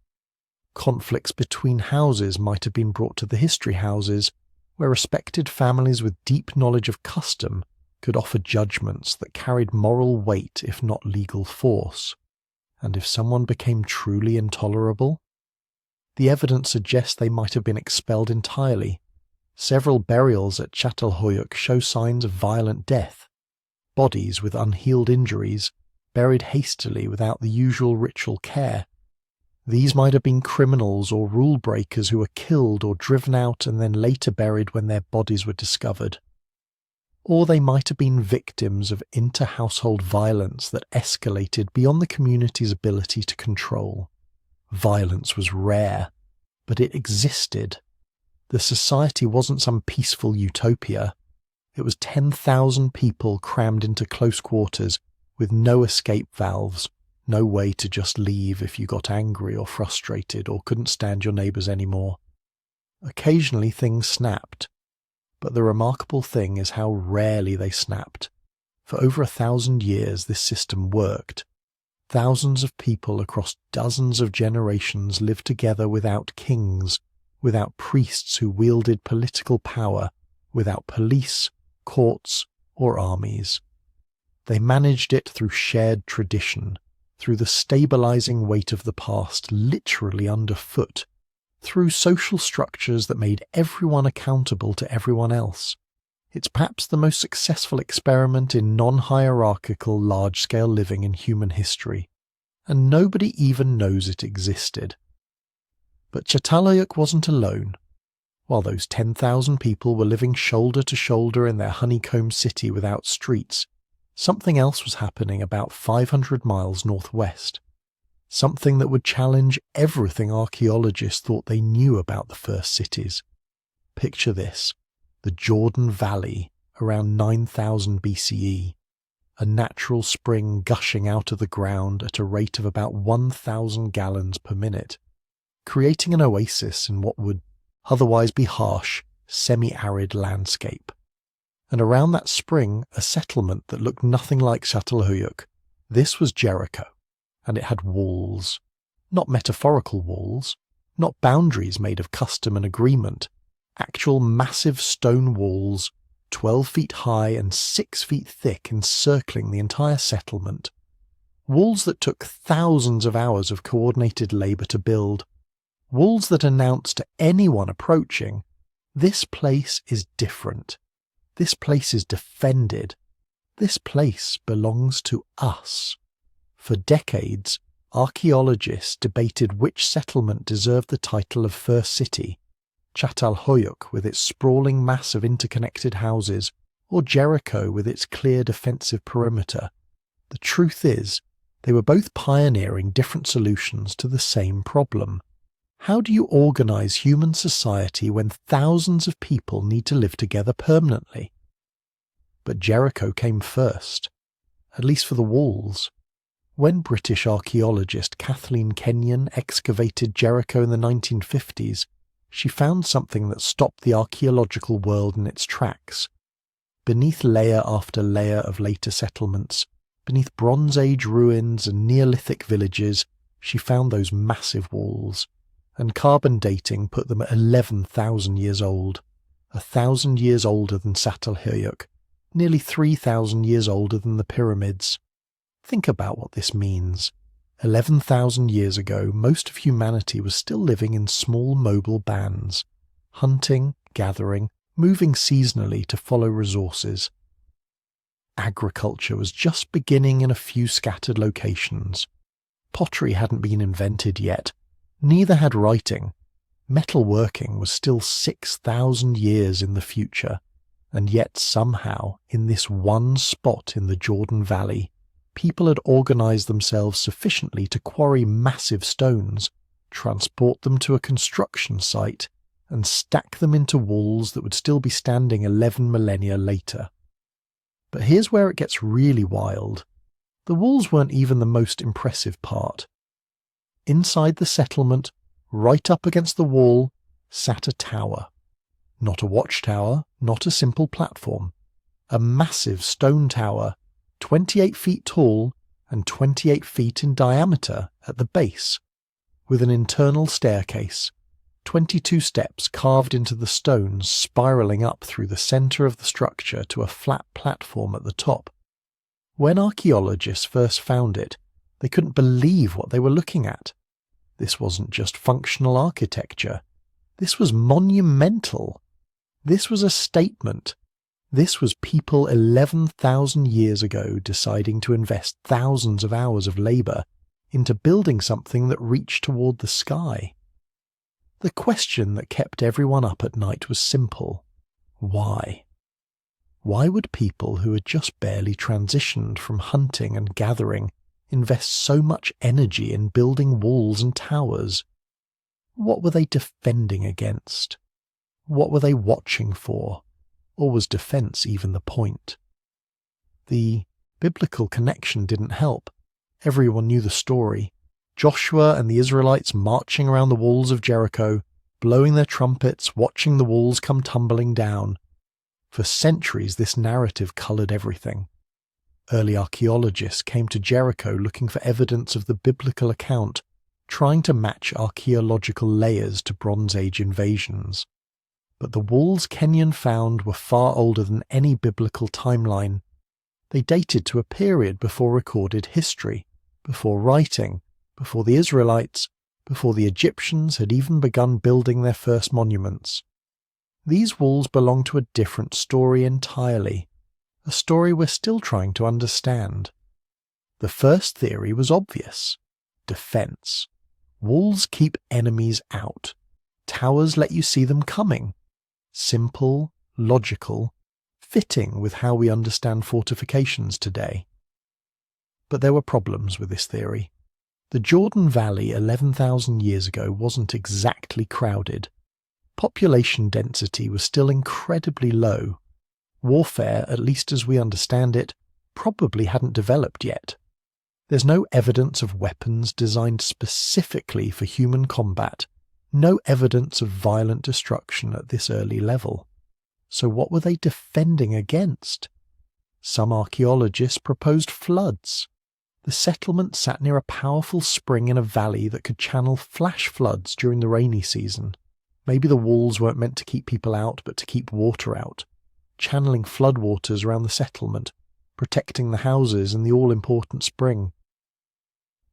Conflicts between houses might have been brought to the history houses, where respected families with deep knowledge of custom could offer judgments that carried moral weight if not legal force. And if someone became truly intolerable? The evidence suggests they might have been expelled entirely. Several burials at Çatalhöyük show signs of violent death. Bodies with unhealed injuries, buried hastily without the usual ritual care. These might have been criminals or rule breakers who were killed or driven out and then later buried when their bodies were discovered. Or they might have been victims of inter-household violence that escalated beyond the community's ability to control. Violence was rare, but it existed. The society wasn't some peaceful utopia. It was 10,000 people crammed into close quarters with no escape valves, no way to just leave if you got angry or frustrated or couldn't stand your neighbours anymore. Occasionally things snapped, but the remarkable thing is how rarely they snapped. For over 1,000 years this system worked. Thousands of people across dozens of generations lived together without kings, without priests who wielded political power, without police, courts, or armies. They managed it through shared tradition, through the stabilizing weight of the past literally underfoot, through social structures that made everyone accountable to everyone else. It's perhaps the most successful experiment in non-hierarchical large-scale living in human history, and nobody even knows it existed. But Çatalhöyük wasn't alone. While those 10,000 people were living shoulder to shoulder in their honeycomb city without streets, something else was happening about 500 miles northwest. Something that would challenge everything archaeologists thought they knew about the first cities. Picture this: the Jordan Valley around 9000 BCE, a natural spring gushing out of the ground at a rate of about 1,000 gallons per minute, creating an oasis in what would otherwise be harsh, semi-arid landscape. And around that spring, a settlement that looked nothing like Çatalhöyük. This was Jericho, and it had walls. Not metaphorical walls, not boundaries made of custom and agreement, actual massive stone walls, 12 feet high and 6 feet thick, encircling the entire settlement. Walls that took thousands of hours of coordinated labour to build. Walls that announced to anyone approaching, this place is different. This place is defended. This place belongs to us. For decades, archaeologists debated which settlement deserved the title of first city, Çatalhöyük with its sprawling mass of interconnected houses, or Jericho with its clear defensive perimeter. The truth is, they were both pioneering different solutions to the same problem. How do you organize human society when thousands of people need to live together permanently? But Jericho came first, at least for the walls. When British archaeologist Kathleen Kenyon excavated Jericho in the 1950s, she found something that stopped the archaeological world in its tracks. Beneath layer after layer of later settlements, beneath Bronze Age ruins and Neolithic villages, she found those massive walls, and carbon dating put them at 11,000 years old, 1,000 years older than Çatalhöyük, nearly 3,000 years older than the pyramids. Think about what this means. 11,000 years ago, most of humanity was still living in small mobile bands, hunting, gathering, moving seasonally to follow resources. Agriculture was just beginning in a few scattered locations. Pottery hadn't been invented yet. Neither had writing. Metalworking was still 6,000 years in the future. And yet somehow, in this one spot in the Jordan Valley, people had organized themselves sufficiently to quarry massive stones, transport them to a construction site, and stack them into walls that would still be standing 11 millennia later. But here's where it gets really wild. The walls weren't even the most impressive part. Inside the settlement, right up against the wall, sat a tower. Not a watchtower, not a simple platform. A massive stone tower, 28 feet tall and 28 feet in diameter at the base, with an internal staircase, 22 steps carved into the stones spiralling up through the centre of the structure to a flat platform at the top. When archaeologists first found it, they couldn't believe what they were looking at. This wasn't just functional architecture. This was monumental. This was a statement. This was people 11,000 years ago deciding to invest thousands of hours of labour into building something that reached toward the sky. The question that kept everyone up at night was simple. Why? Why would people who had just barely transitioned from hunting and gathering invest so much energy in building walls and towers? What were they defending against? What were they watching for? Or was defense even the point? The biblical connection didn't help. Everyone knew the story. Joshua and the Israelites marching around the walls of Jericho, blowing their trumpets, watching the walls come tumbling down. For centuries this narrative coloured everything. Early archaeologists came to Jericho looking for evidence of the biblical account, trying to match archaeological layers to Bronze Age invasions. But the walls Kenyon found were far older than any biblical timeline. They dated to a period before recorded history, before writing, before the Israelites, before the Egyptians had even begun building their first monuments. These walls belong to a different story entirely, a story we're still trying to understand. The first theory was obvious. Defense. Walls keep enemies out. Towers let you see them coming. Simple, logical, fitting with how we understand fortifications today. But there were problems with this theory. The Jordan Valley 11,000 years ago wasn't exactly crowded. Population density was still incredibly low. Warfare, at least as we understand it, probably hadn't developed yet. There's no evidence of weapons designed specifically for human combat, no evidence of violent destruction at this early level. So what were they defending against? Some archaeologists proposed floods. The settlement sat near a powerful spring in a valley that could channel flash floods during the rainy season. Maybe the walls weren't meant to keep people out, but to keep water out, channeling floodwaters around the settlement, protecting the houses and the all-important spring.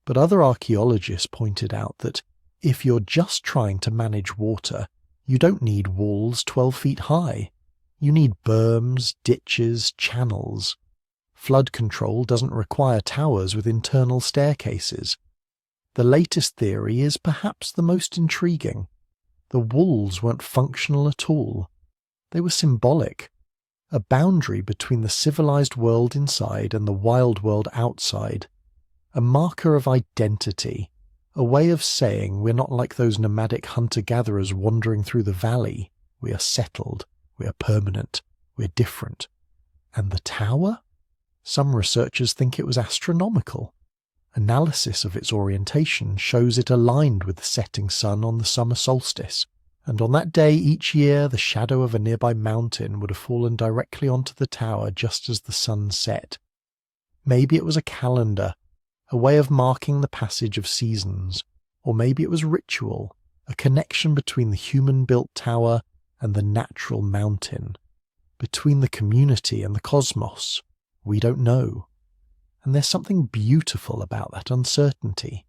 But other archaeologists pointed out that if you're just trying to manage water, you don't need walls 12 feet high. You need berms, ditches, channels. Flood control doesn't require towers with internal staircases. The latest theory is perhaps the most intriguing. The walls weren't functional at all. They were symbolic, a boundary between the civilized world inside and the wild world outside, a marker of identity, a way of saying we're not like those nomadic hunter-gatherers wandering through the valley. We are settled, we are permanent, we're different. And the tower? Some researchers think it was astronomical. Analysis of its orientation shows it aligned with the setting sun on the summer solstice, and on that day each year the shadow of a nearby mountain would have fallen directly onto the tower just as the sun set. Maybe it was a calendar, a way of marking the passage of seasons, or maybe it was ritual, a connection between the human-built tower and the natural mountain, between the community and the cosmos. We don't know. And there's something beautiful about that uncertainty,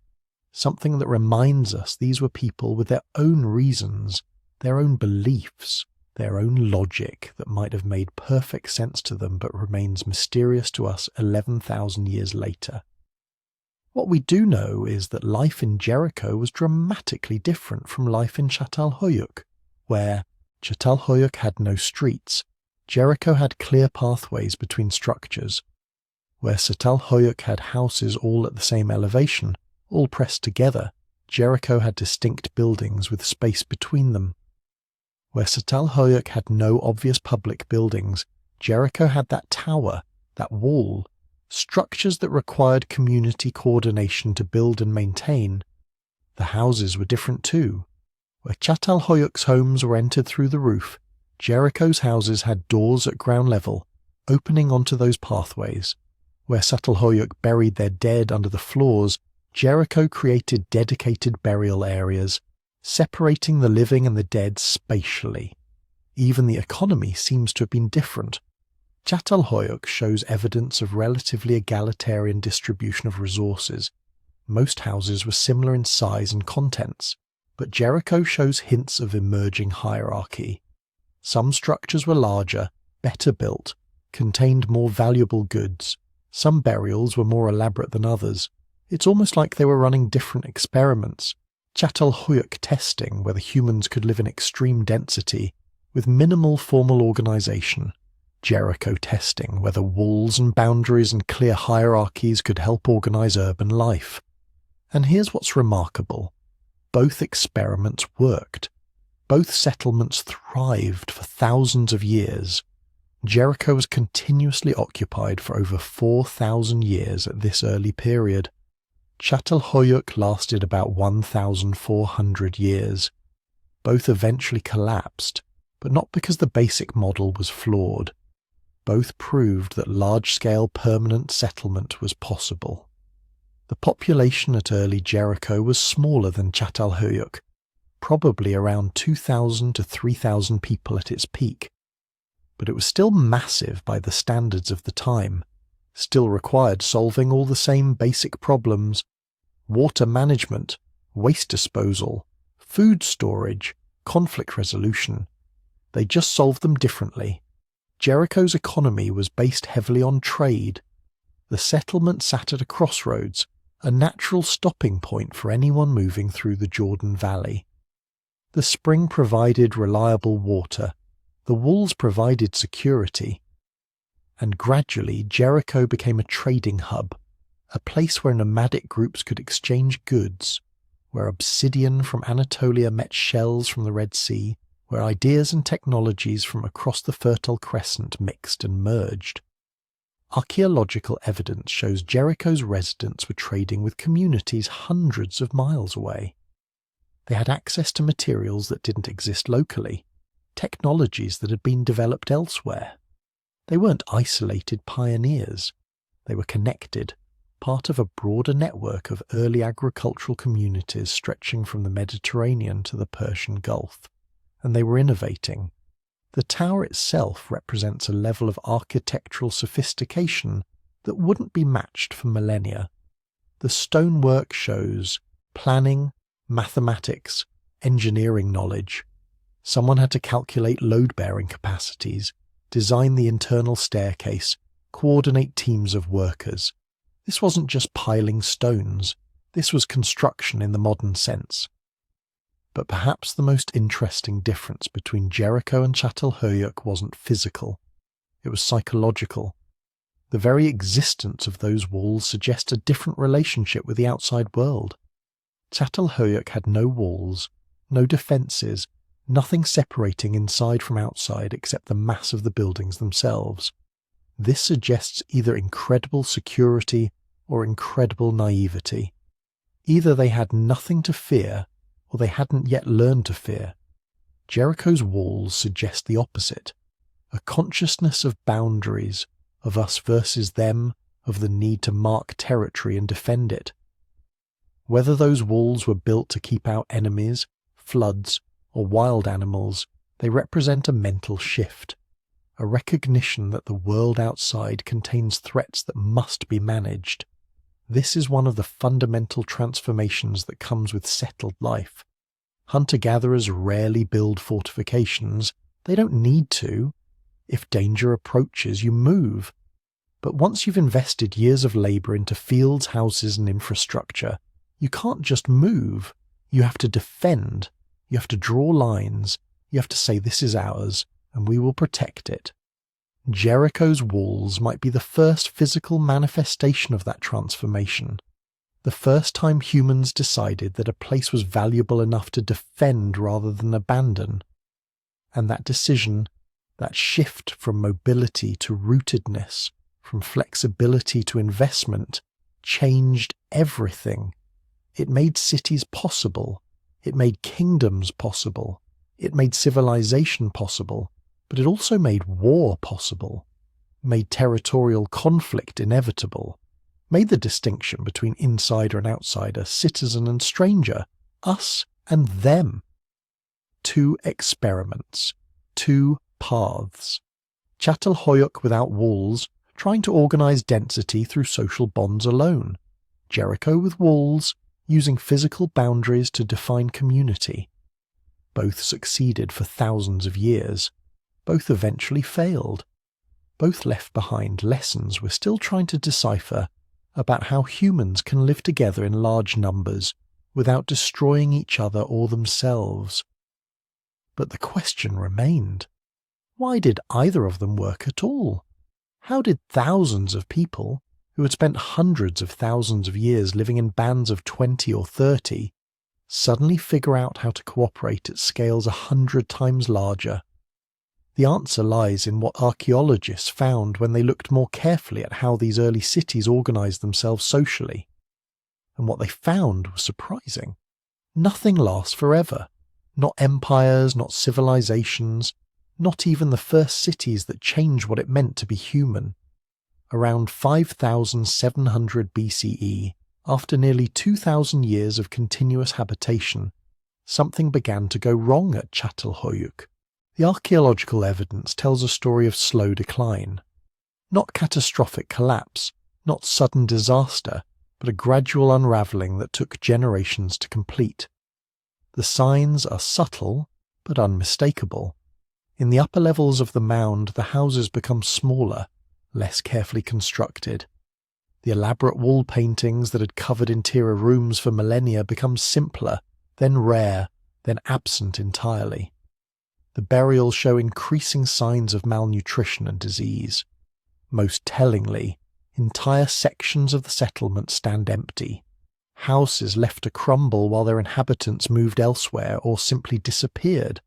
something that reminds us these were people with their own reasons, their own beliefs, their own logic that might have made perfect sense to them but remains mysterious to us 11,000 years later. What we do know is that life in Jericho was dramatically different from life in Çatalhöyük, where Çatalhöyük had no streets. Jericho had clear pathways between structures. Where Çatalhöyük had houses all at the same elevation, all pressed together, Jericho had distinct buildings with space between them. Where Çatalhöyük had no obvious public buildings, Jericho had that tower, that wall, structures that required community coordination to build and maintain. The houses were different too. Where Çatalhöyük's homes were entered through the roof, Jericho's houses had doors at ground level, opening onto those pathways. Where Çatalhöyük buried their dead under the floors, Jericho created dedicated burial areas, separating the living and the dead spatially. Even the economy seems to have been different. Çatalhöyük shows evidence of relatively egalitarian distribution of resources. Most houses were similar in size and contents, but Jericho shows hints of emerging hierarchy. Some structures were larger, better built, contained more valuable goods. Some burials were more elaborate than others. It's almost like they were running different experiments. Çatalhöyük testing whether humans could live in extreme density with minimal formal organization. Jericho testing whether walls and boundaries and clear hierarchies could help organize urban life. And here's what's remarkable. Both experiments worked. Both settlements thrived for thousands of years. Jericho was continuously occupied for over 4,000 years at this early period. Çatalhöyük lasted about 1,400 years. Both eventually collapsed, but not because the basic model was flawed. Both proved that large-scale permanent settlement was possible. The population at early Jericho was smaller than Çatalhöyük, probably around 2,000 to 3,000 people at its peak. But it was still massive by the standards of the time, still required solving all the same basic problems: water management, waste disposal, food storage, conflict resolution. They just solved them differently. Jericho's economy was based heavily on trade. The settlement sat at a crossroads, a natural stopping point for anyone moving through the Jordan Valley. The spring provided reliable water. The walls provided security. And gradually Jericho became a trading hub, a place where nomadic groups could exchange goods, where obsidian from Anatolia met shells from the Red Sea, where ideas and technologies from across the Fertile Crescent mixed and merged. Archaeological evidence shows Jericho's residents were trading with communities hundreds of miles away. They had access to materials that didn't exist locally, technologies that had been developed elsewhere. They weren't isolated pioneers. They were connected, part of a broader network of early agricultural communities stretching from the Mediterranean to the Persian Gulf. And they were innovating. The tower itself represents a level of architectural sophistication that wouldn't be matched for millennia. The stonework shows planning, mathematics, engineering knowledge. Someone had to calculate load-bearing capacities, design the internal staircase, coordinate teams of workers. This wasn't just piling stones, this was construction in the modern sense. But perhaps the most interesting difference between Jericho and Çatalhöyük wasn't physical, it was psychological. The very existence of those walls suggests a different relationship with the outside world. Çatalhöyük had no walls, no defences, nothing separating inside from outside except the mass of the buildings themselves. This suggests either incredible security or incredible naivety. Either they had nothing to fear, or they hadn't yet learned to fear. Jericho's walls suggest the opposite, a consciousness of boundaries, of us versus them, of the need to mark territory and defend it. Whether those walls were built to keep out enemies, floods, or wild animals, they represent a mental shift, a recognition that the world outside contains threats that must be managed. This is one of the fundamental transformations that comes with settled life. Hunter-gatherers rarely build fortifications. They don't need to. If danger approaches, you move. But once you've invested years of labour into fields, houses and infrastructure, you can't just move. You have to defend. You have to draw lines. You have to say this is ours, and we will protect it. Jericho's walls might be the first physical manifestation of that transformation, the first time humans decided that a place was valuable enough to defend rather than abandon. And that decision, that shift from mobility to rootedness, from flexibility to investment, changed everything. It made cities possible. It made kingdoms possible. It made civilization possible. But it also made war possible, made territorial conflict inevitable, made the distinction between insider and outsider, citizen and stranger, us and them. Two experiments, two paths. Çatalhöyük without walls, trying to organize density through social bonds alone. Jericho with walls, using physical boundaries to define community. Both succeeded for thousands of years. Both eventually failed. Both left behind lessons we're still trying to decipher about how humans can live together in large numbers without destroying each other or themselves. But the question remained, why did either of them work at all? How did thousands of people, who had spent hundreds of thousands of years living in bands of 20 or 30, suddenly figure out how to cooperate at scales 100 times larger? The answer lies in what archaeologists found when they looked more carefully at how these early cities organized themselves socially. And what they found was surprising. Nothing lasts forever. Not empires, not civilizations, not even the first cities that changed what it meant to be human. Around 5700 BCE, after nearly 2000 years of continuous habitation, something began to go wrong at Çatalhöyük. The archaeological evidence tells a story of slow decline. Not catastrophic collapse, not sudden disaster, but a gradual unravelling that took generations to complete. The signs are subtle, but unmistakable. In the upper levels of the mound, the houses become smaller, less carefully constructed. The elaborate wall paintings that had covered interior rooms for millennia become simpler, then rare, then absent entirely. The burials show increasing signs of malnutrition and disease. Most tellingly, entire sections of the settlement stand empty. Houses left to crumble while their inhabitants moved elsewhere or simply disappeared.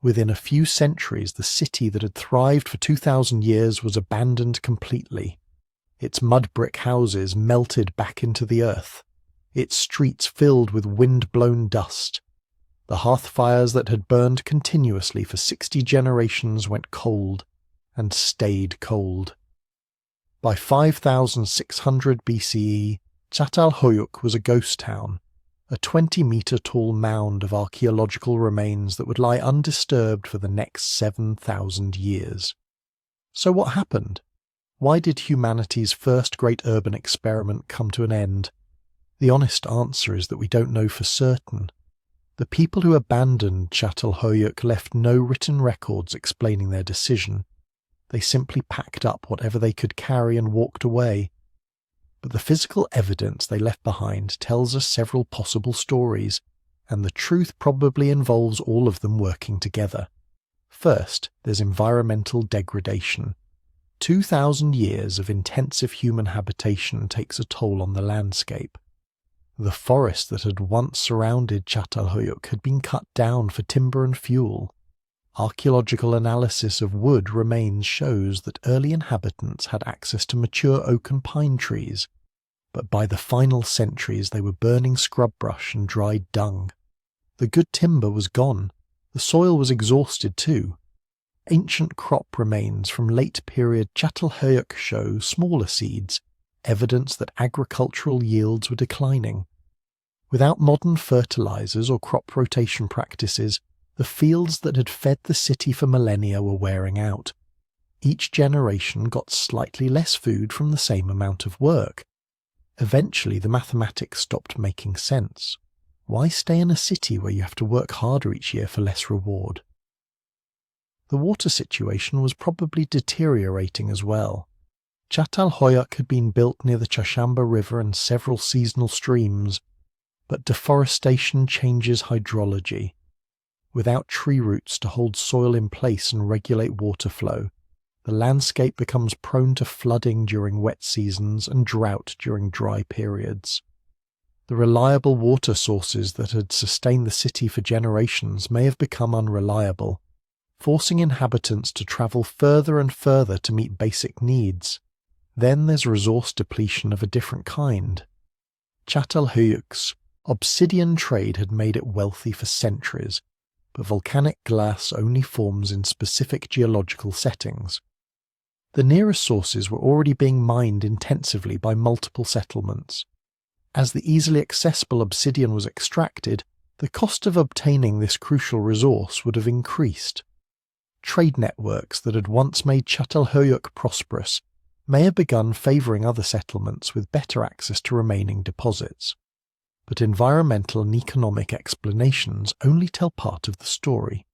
Within a few centuries, the city that had thrived for 2,000 years was abandoned completely. Its mud brick houses melted back into the earth, its streets filled with wind-blown dust. The hearth fires that had burned continuously for 60 generations went cold and stayed cold. By 5600 BCE, Çatalhöyük was a ghost town, a 20-metre-tall mound of archaeological remains that would lie undisturbed for the next 7,000 years. So what happened? Why did humanity's first great urban experiment come to an end? The honest answer is that we don't know for certain. The people who abandoned Çatalhöyük left no written records explaining their decision. They simply packed up whatever they could carry and walked away. But the physical evidence they left behind tells us several possible stories, and the truth probably involves all of them working together. First, there's environmental degradation. 2,000 years of intensive human habitation takes a toll on the landscape. The forest that had once surrounded Çatalhöyük had been cut down for timber and fuel. Archaeological analysis of wood remains shows that early inhabitants had access to mature oak and pine trees, but by the final centuries they were burning scrub brush and dried dung. The good timber was gone. The soil was exhausted too. Ancient crop remains from late-period Çatalhöyük show smaller seeds, evidence that agricultural yields were declining. Without modern fertilizers or crop rotation practices, the fields that had fed the city for millennia were wearing out. Each generation got slightly less food from the same amount of work. Eventually, the mathematics stopped making sense. Why stay in a city where you have to work harder each year for less reward? The water situation was probably deteriorating as well. Çatalhöyük had been built near the Çarşamba River and several seasonal streams, but deforestation changes hydrology. Without tree roots to hold soil in place and regulate water flow, the landscape becomes prone to flooding during wet seasons and drought during dry periods. The reliable water sources that had sustained the city for generations may have become unreliable, forcing inhabitants to travel further and further to meet basic needs. Then there's resource depletion of a different kind. Çatalhöyük's obsidian trade had made it wealthy for centuries, but volcanic glass only forms in specific geological settings. The nearest sources were already being mined intensively by multiple settlements. As the easily accessible obsidian was extracted, the cost of obtaining this crucial resource would have increased. Trade networks that had once made Çatalhöyük prosperous may have begun favouring other settlements with better access to remaining deposits. But environmental and economic explanations only tell part of the story.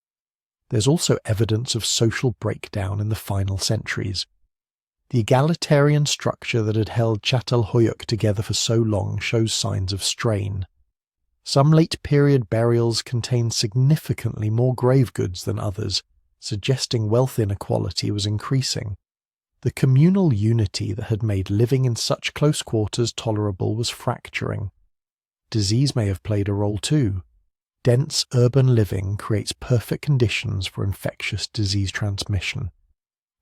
There's also evidence of social breakdown in the final centuries. The egalitarian structure that had held Çatalhöyük together for so long shows signs of strain. Some late-period burials contain significantly more grave goods than others, suggesting wealth inequality was increasing. The communal unity that had made living in such close quarters tolerable was fracturing. Disease may have played a role too. Dense urban living creates perfect conditions for infectious disease transmission.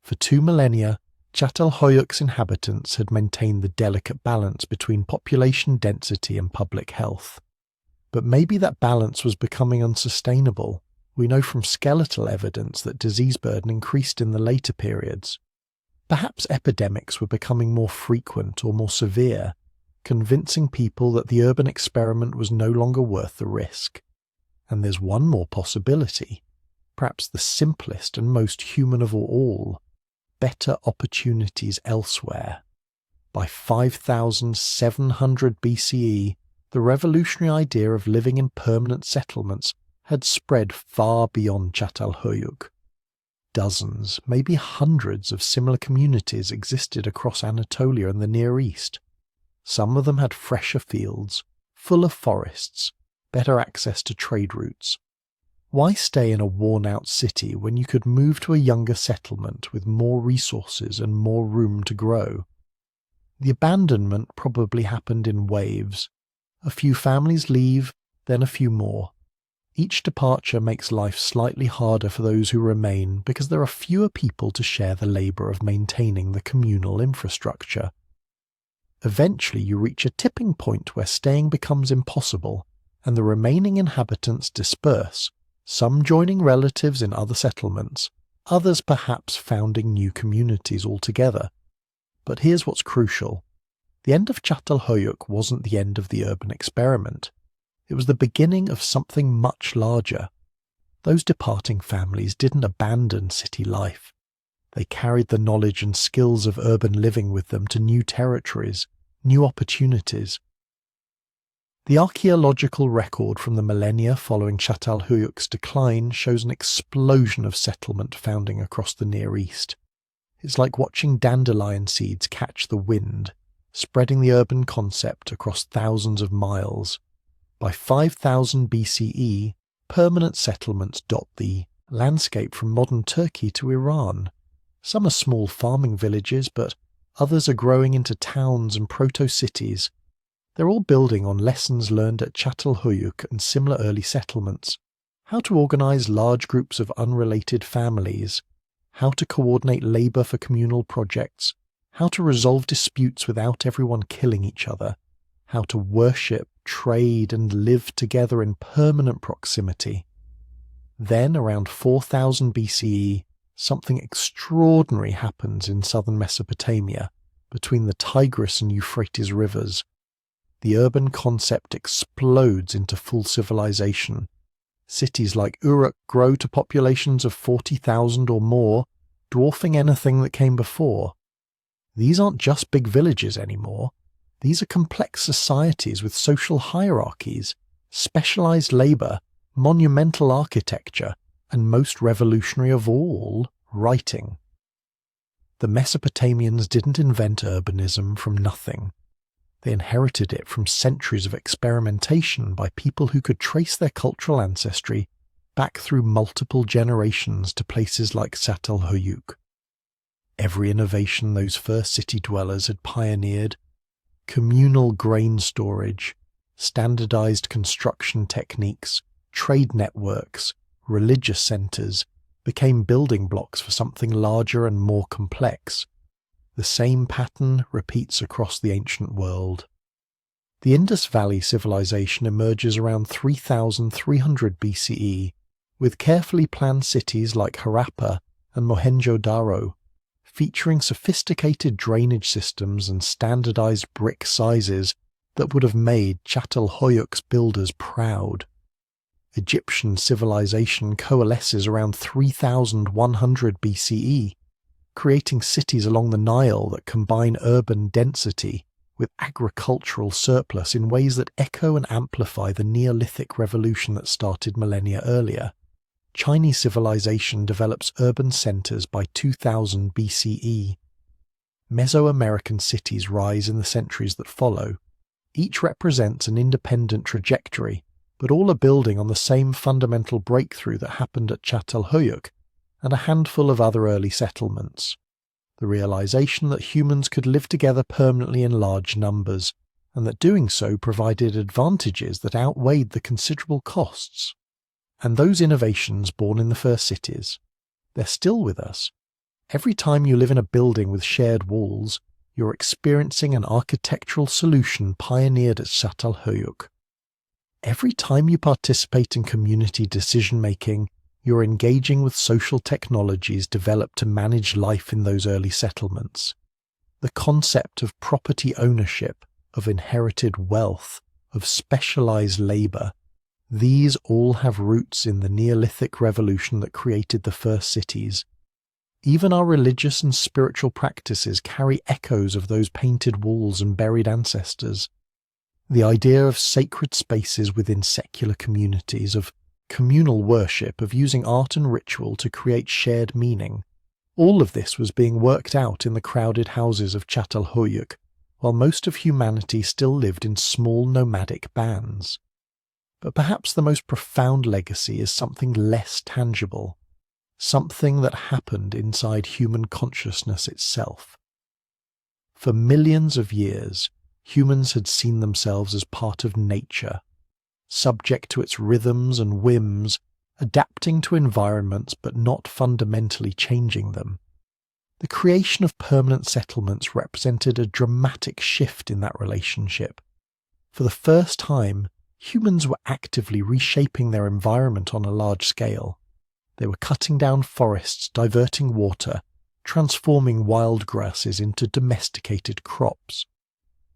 For 2 millennia, Çatalhöyük's inhabitants had maintained the delicate balance between population density and public health. But maybe that balance was becoming unsustainable. We know from skeletal evidence that disease burden increased in the later periods. Perhaps epidemics were becoming more frequent or more severe, convincing people that the urban experiment was no longer worth the risk. And there's one more possibility, perhaps the simplest and most human of all: better opportunities elsewhere. By 5700 BCE, the revolutionary idea of living in permanent settlements had spread far beyond Çatalhöyük. Dozens, maybe hundreds of similar communities existed across Anatolia and the Near East. Some of them had fresher fields, fuller forests, better access to trade routes. Why stay in a worn-out city when you could move to a younger settlement with more resources and more room to grow? The abandonment probably happened in waves. A few families leave, then a few more. Each departure makes life slightly harder for those who remain because there are fewer people to share the labour of maintaining the communal infrastructure. Eventually you reach a tipping point where staying becomes impossible, and the remaining inhabitants disperse, some joining relatives in other settlements, others perhaps founding new communities altogether. But here's what's crucial. The end of Çatalhöyük wasn't the end of the urban experiment. It was the beginning of something much larger. Those departing families didn't abandon city life. They carried the knowledge and skills of urban living with them to new territories, new opportunities. The archaeological record from the millennia following Çatalhöyük's decline shows an explosion of settlement founding across the Near East. It's like watching dandelion seeds catch the wind, spreading the urban concept across thousands of miles. By 5000 BCE, permanent settlements dot the landscape from modern Turkey to Iran. Some are small farming villages, but others are growing into towns and proto-cities. They're all building on lessons learned at Çatalhöyük and similar early settlements. How to organize large groups of unrelated families, how to coordinate labor for communal projects, how to resolve disputes without everyone killing each other, how to worship, trade, and live together in permanent proximity. Then, around 4000 BCE, something extraordinary happens in southern Mesopotamia, between the Tigris and Euphrates rivers. The urban concept explodes into full civilization. Cities like Uruk grow to populations of 40,000 or more, dwarfing anything that came before. These aren't just big villages anymore. These are complex societies with social hierarchies, specialized labor, monumental architecture, and most revolutionary of all, writing. The Mesopotamians didn't invent urbanism from nothing. They inherited it from centuries of experimentation by people who could trace their cultural ancestry back through multiple generations to places like Çatalhöyük. Every innovation those first city dwellers had pioneered, communal grain storage, standardized construction techniques, trade networks, religious centers, became building blocks for something larger and more complex. The same pattern repeats across the ancient world. The Indus Valley civilization emerges around 3300 BCE, with carefully planned cities like Harappa and Mohenjo-Daro, featuring sophisticated drainage systems and standardized brick sizes that would have made Çatalhöyük's builders proud. Egyptian civilization coalesces around 3100 BCE, creating cities along the Nile that combine urban density with agricultural surplus in ways that echo and amplify the Neolithic revolution that started millennia earlier. Chinese civilization develops urban centers by 2000 BCE. Mesoamerican cities rise in the centuries that follow. Each represents an independent trajectory, but all are building on the same fundamental breakthrough that happened at Çatalhöyük and a handful of other early settlements. The realization that humans could live together permanently in large numbers, and that doing so provided advantages that outweighed the considerable costs. And those innovations born in the first cities, they're still with us. Every time you live in a building with shared walls, you're experiencing an architectural solution pioneered at Çatalhöyük. Every time you participate in community decision-making, you're engaging with social technologies developed to manage life in those early settlements. The concept of property ownership, of inherited wealth, of specialized labor, these all have roots in the Neolithic revolution that created the first cities. Even our religious and spiritual practices carry echoes of those painted walls and buried ancestors. The idea of sacred spaces within secular communities, of communal worship, of using art and ritual to create shared meaning, all of this was being worked out in the crowded houses of Çatalhöyük, while most of humanity still lived in small nomadic bands. But perhaps the most profound legacy is something less tangible, something that happened inside human consciousness itself. For millions of years, humans had seen themselves as part of nature, subject to its rhythms and whims, adapting to environments but not fundamentally changing them. The creation of permanent settlements represented a dramatic shift in that relationship. For the first time, humans were actively reshaping their environment on a large scale. They were cutting down forests, diverting water, transforming wild grasses into domesticated crops.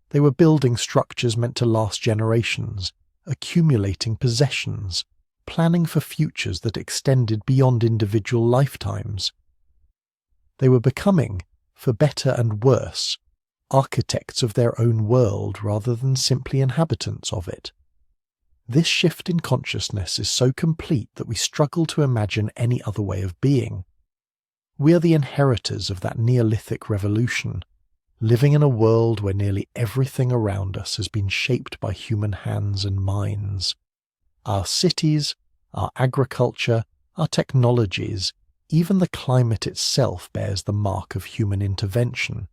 They were building structures meant to last generations, accumulating possessions, planning for futures that extended beyond individual lifetimes. They were becoming, for better and worse, architects of their own world rather than simply inhabitants of it. This shift in consciousness is so complete that we struggle to imagine any other way of being. We are the inheritors of that Neolithic revolution, living in a world where nearly everything around us has been shaped by human hands and minds. Our cities, our agriculture, our technologies, even the climate itself bears the mark of human intervention.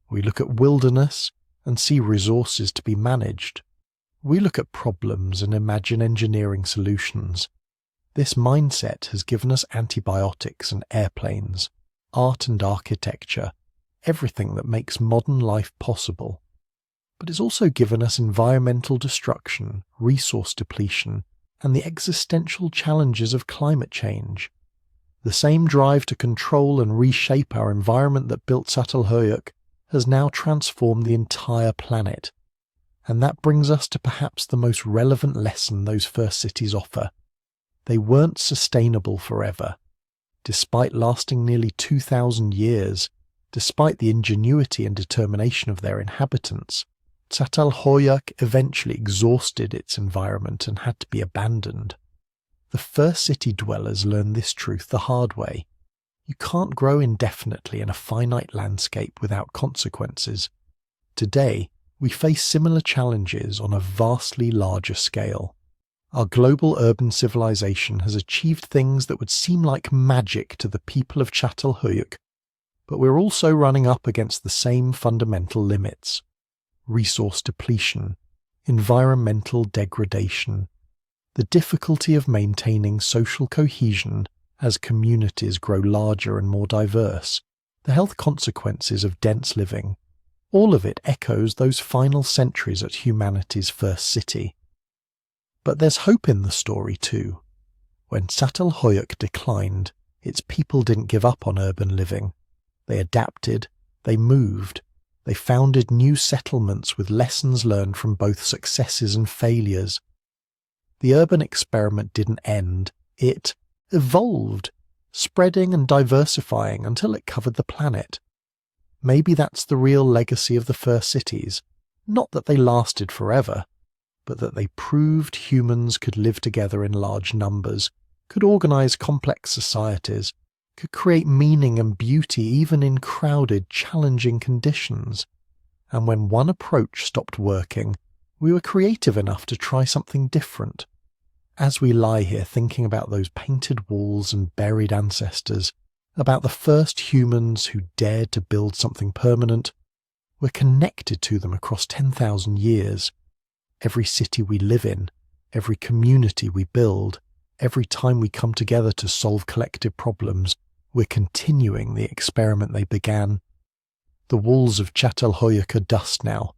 We look at wilderness and see resources to be managed. We look at problems and imagine engineering solutions. This mindset has given us antibiotics and airplanes, art and architecture, everything that makes modern life possible. But it's also given us environmental destruction, resource depletion, and the existential challenges of climate change. The same drive to control and reshape our environment that built Çatalhöyük has now transformed the entire planet. And that brings us to perhaps the most relevant lesson those first cities offer. They weren't sustainable forever. Despite lasting nearly 2,000 years, despite the ingenuity and determination of their inhabitants, Çatalhöyük eventually exhausted its environment and had to be abandoned. The first city dwellers learned this truth the hard way. You can't grow indefinitely in a finite landscape without consequences. Today, we face similar challenges on a vastly larger scale. Our global urban civilization has achieved things that would seem like magic to the people of Çatalhöyük, but we're also running up against the same fundamental limits: resource depletion, environmental degradation, the difficulty of maintaining social cohesion as communities grow larger and more diverse, the health consequences of dense living. All of it echoes those final centuries at humanity's first city. But there's hope in the story too. When Çatalhöyük declined, its people didn't give up on urban living. They adapted, they moved, they founded new settlements with lessons learned from both successes and failures. The urban experiment didn't end, it evolved, spreading and diversifying until it covered the planet. Maybe that's the real legacy of the first cities, not that they lasted forever, but that they proved humans could live together in large numbers, could organize complex societies, could create meaning and beauty even in crowded, challenging conditions. And when one approach stopped working, we were creative enough to try something different. As we lie here thinking about those painted walls and buried ancestors, about the first humans who dared to build something permanent, we're connected to them across 10,000 years. Every city we live in, every community we build, every time we come together to solve collective problems, we're continuing the experiment they began. The walls of Çatalhöyük are dust now,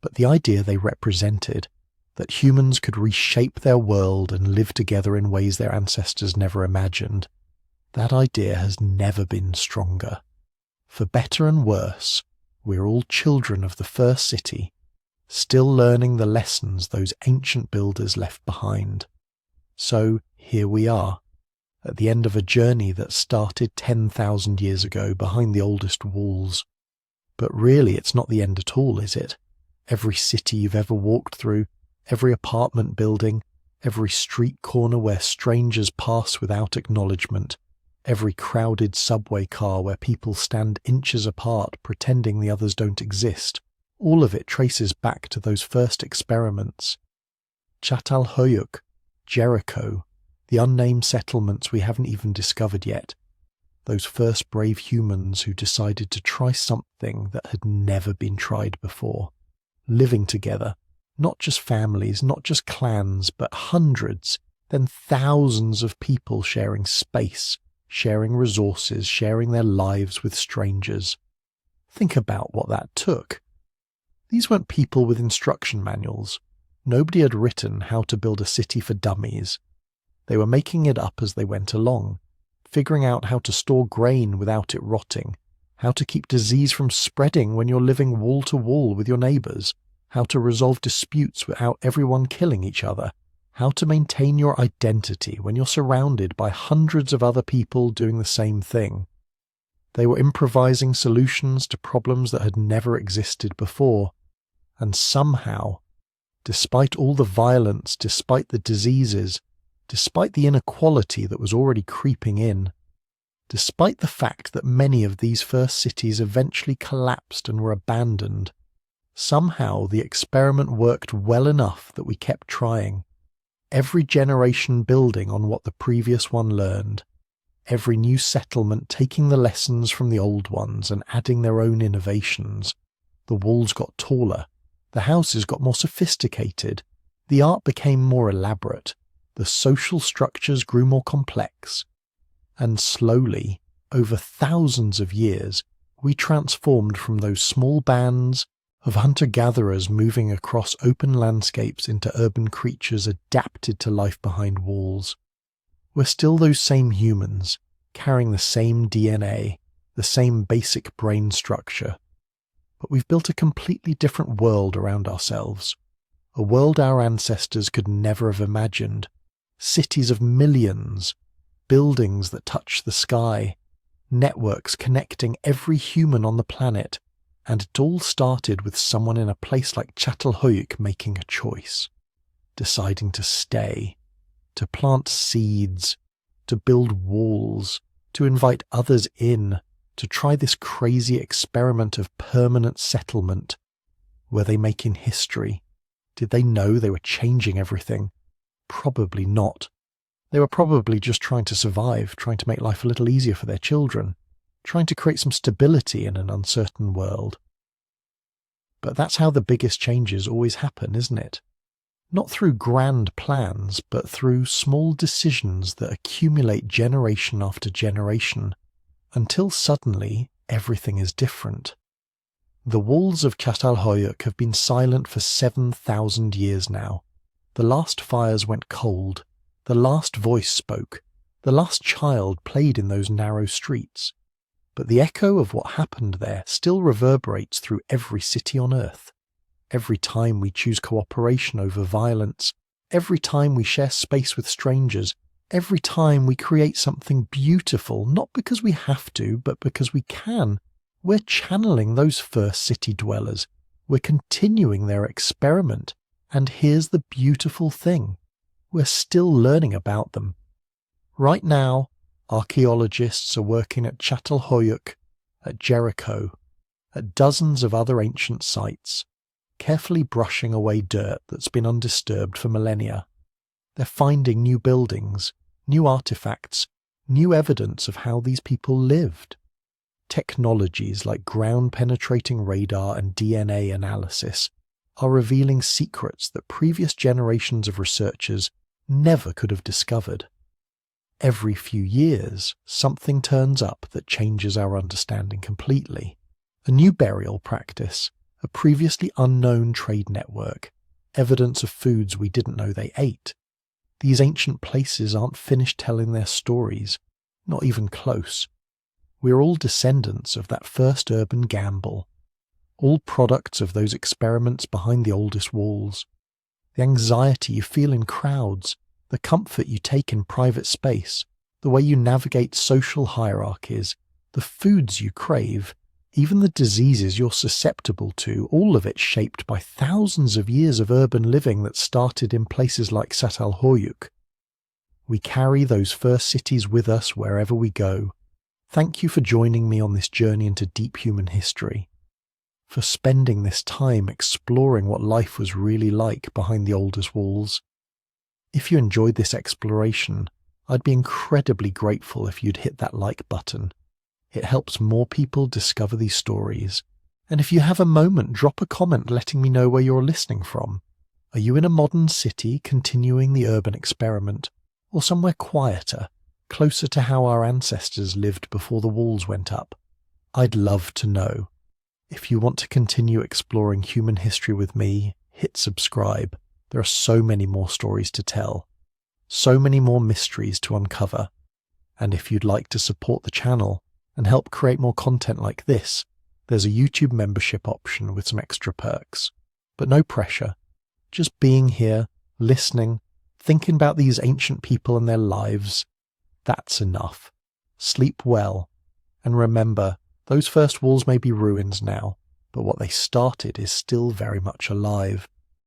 but the idea they represented, that humans could reshape their world and live together in ways their ancestors never imagined, that idea has never been stronger. For better and worse, we're all children of the first city, still learning the lessons those ancient builders left behind. So here we are, at the end of a journey that started 10,000 years ago behind the oldest walls. But really it's not the end at all, is it? Every city you've ever walked through, every apartment building, every street corner where strangers pass without acknowledgement, every crowded subway car where people stand inches apart pretending the others don't exist, all of it traces back to those first experiments. Çatalhöyük, Jericho, the unnamed settlements we haven't even discovered yet, those first brave humans who decided to try something that had never been tried before, living together, not just families, not just clans, but hundreds, then thousands of people sharing space, sharing resources, sharing their lives with strangers. Think about what that took. These weren't people with instruction manuals. Nobody had written how to build a city for dummies. They were making it up as they went along, figuring out how to store grain without it rotting, how to keep disease from spreading when you're living wall to wall with your neighbours, how to resolve disputes without everyone killing each other, how to maintain your identity when you're surrounded by hundreds of other people doing the same thing. They were improvising solutions to problems that had never existed before, and somehow, despite all the violence, despite the diseases, despite the inequality that was already creeping in, Despite the fact that many of these first cities eventually collapsed and were abandoned, somehow the experiment worked well enough that we kept trying. Every generation building on what the previous one learned, every new settlement taking the lessons from the old ones and adding their own innovations. The walls got taller, the houses got more sophisticated, the art became more elaborate, the social structures grew more complex. And slowly, over thousands of years, we transformed from those small bands of hunter-gatherers moving across open landscapes into urban creatures adapted to life behind walls. We're still those same humans, carrying the same DNA, the same basic brain structure. But we've built a completely different world around ourselves, a world our ancestors could never have imagined. Cities of millions, buildings that touch the sky, networks connecting every human on the planet, and it all started with someone in a place like Çatalhöyük making a choice, deciding to stay, to plant seeds, to build walls, to invite others in, to try this crazy experiment of permanent settlement. Were they making history? Did they know they were changing everything? Probably not. They were probably just trying to survive, trying to make life a little easier for their children, trying to create some stability in an uncertain world. But that's how the biggest changes always happen, isn't it? Not through grand plans, but through small decisions that accumulate generation after generation, until suddenly everything is different. The walls of Çatalhöyük have been silent for 7,000 years now. The last fires went cold, the last voice spoke, the last child played in those narrow streets. But the echo of what happened there still reverberates through every city on earth. Every time we choose cooperation over violence, every time we share space with strangers, every time we create something beautiful, not because we have to, but because we can, we're channeling those first city dwellers. We're continuing their experiment. And here's the beautiful thing. We're still learning about them. Right now, archaeologists are working at Çatalhöyük, at Jericho, at dozens of other ancient sites, carefully brushing away dirt that's been undisturbed for millennia. They're finding new buildings, new artifacts, new evidence of how these people lived. Technologies like ground-penetrating radar and DNA analysis are revealing secrets that previous generations of researchers never could have discovered. Every few years, something turns up that changes our understanding completely. A new burial practice, a previously unknown trade network, evidence of foods we didn't know they ate. These ancient places aren't finished telling their stories, not even close. We're all descendants of that first urban gamble, all products of those experiments behind the oldest walls. The anxiety you feel in crowds, the comfort you take in private space, the way you navigate social hierarchies, the foods you crave, even the diseases you're susceptible to, all of it shaped by thousands of years of urban living that started in places like Çatalhöyük. We carry those first cities with us wherever we go. Thank you for joining me on this journey into deep human history, for spending this time exploring what life was really like behind the oldest walls. If you enjoyed this exploration, I'd be incredibly grateful if you'd hit that like button. It helps more people discover these stories. And if you have a moment, drop a comment letting me know where you're listening from. Are you in a modern city continuing the urban experiment, or somewhere quieter, closer to how our ancestors lived before the walls went up? I'd love to know. If you want to continue exploring human history with me, hit subscribe. There are so many more stories to tell, so many more mysteries to uncover. And if you'd like to support the channel and help create more content like this, there's a YouTube membership option with some extra perks. But no pressure. Just being here, listening, thinking about these ancient people and their lives, that's enough. Sleep well, and remember, those first walls may be ruins now, but what they started is still very much alive.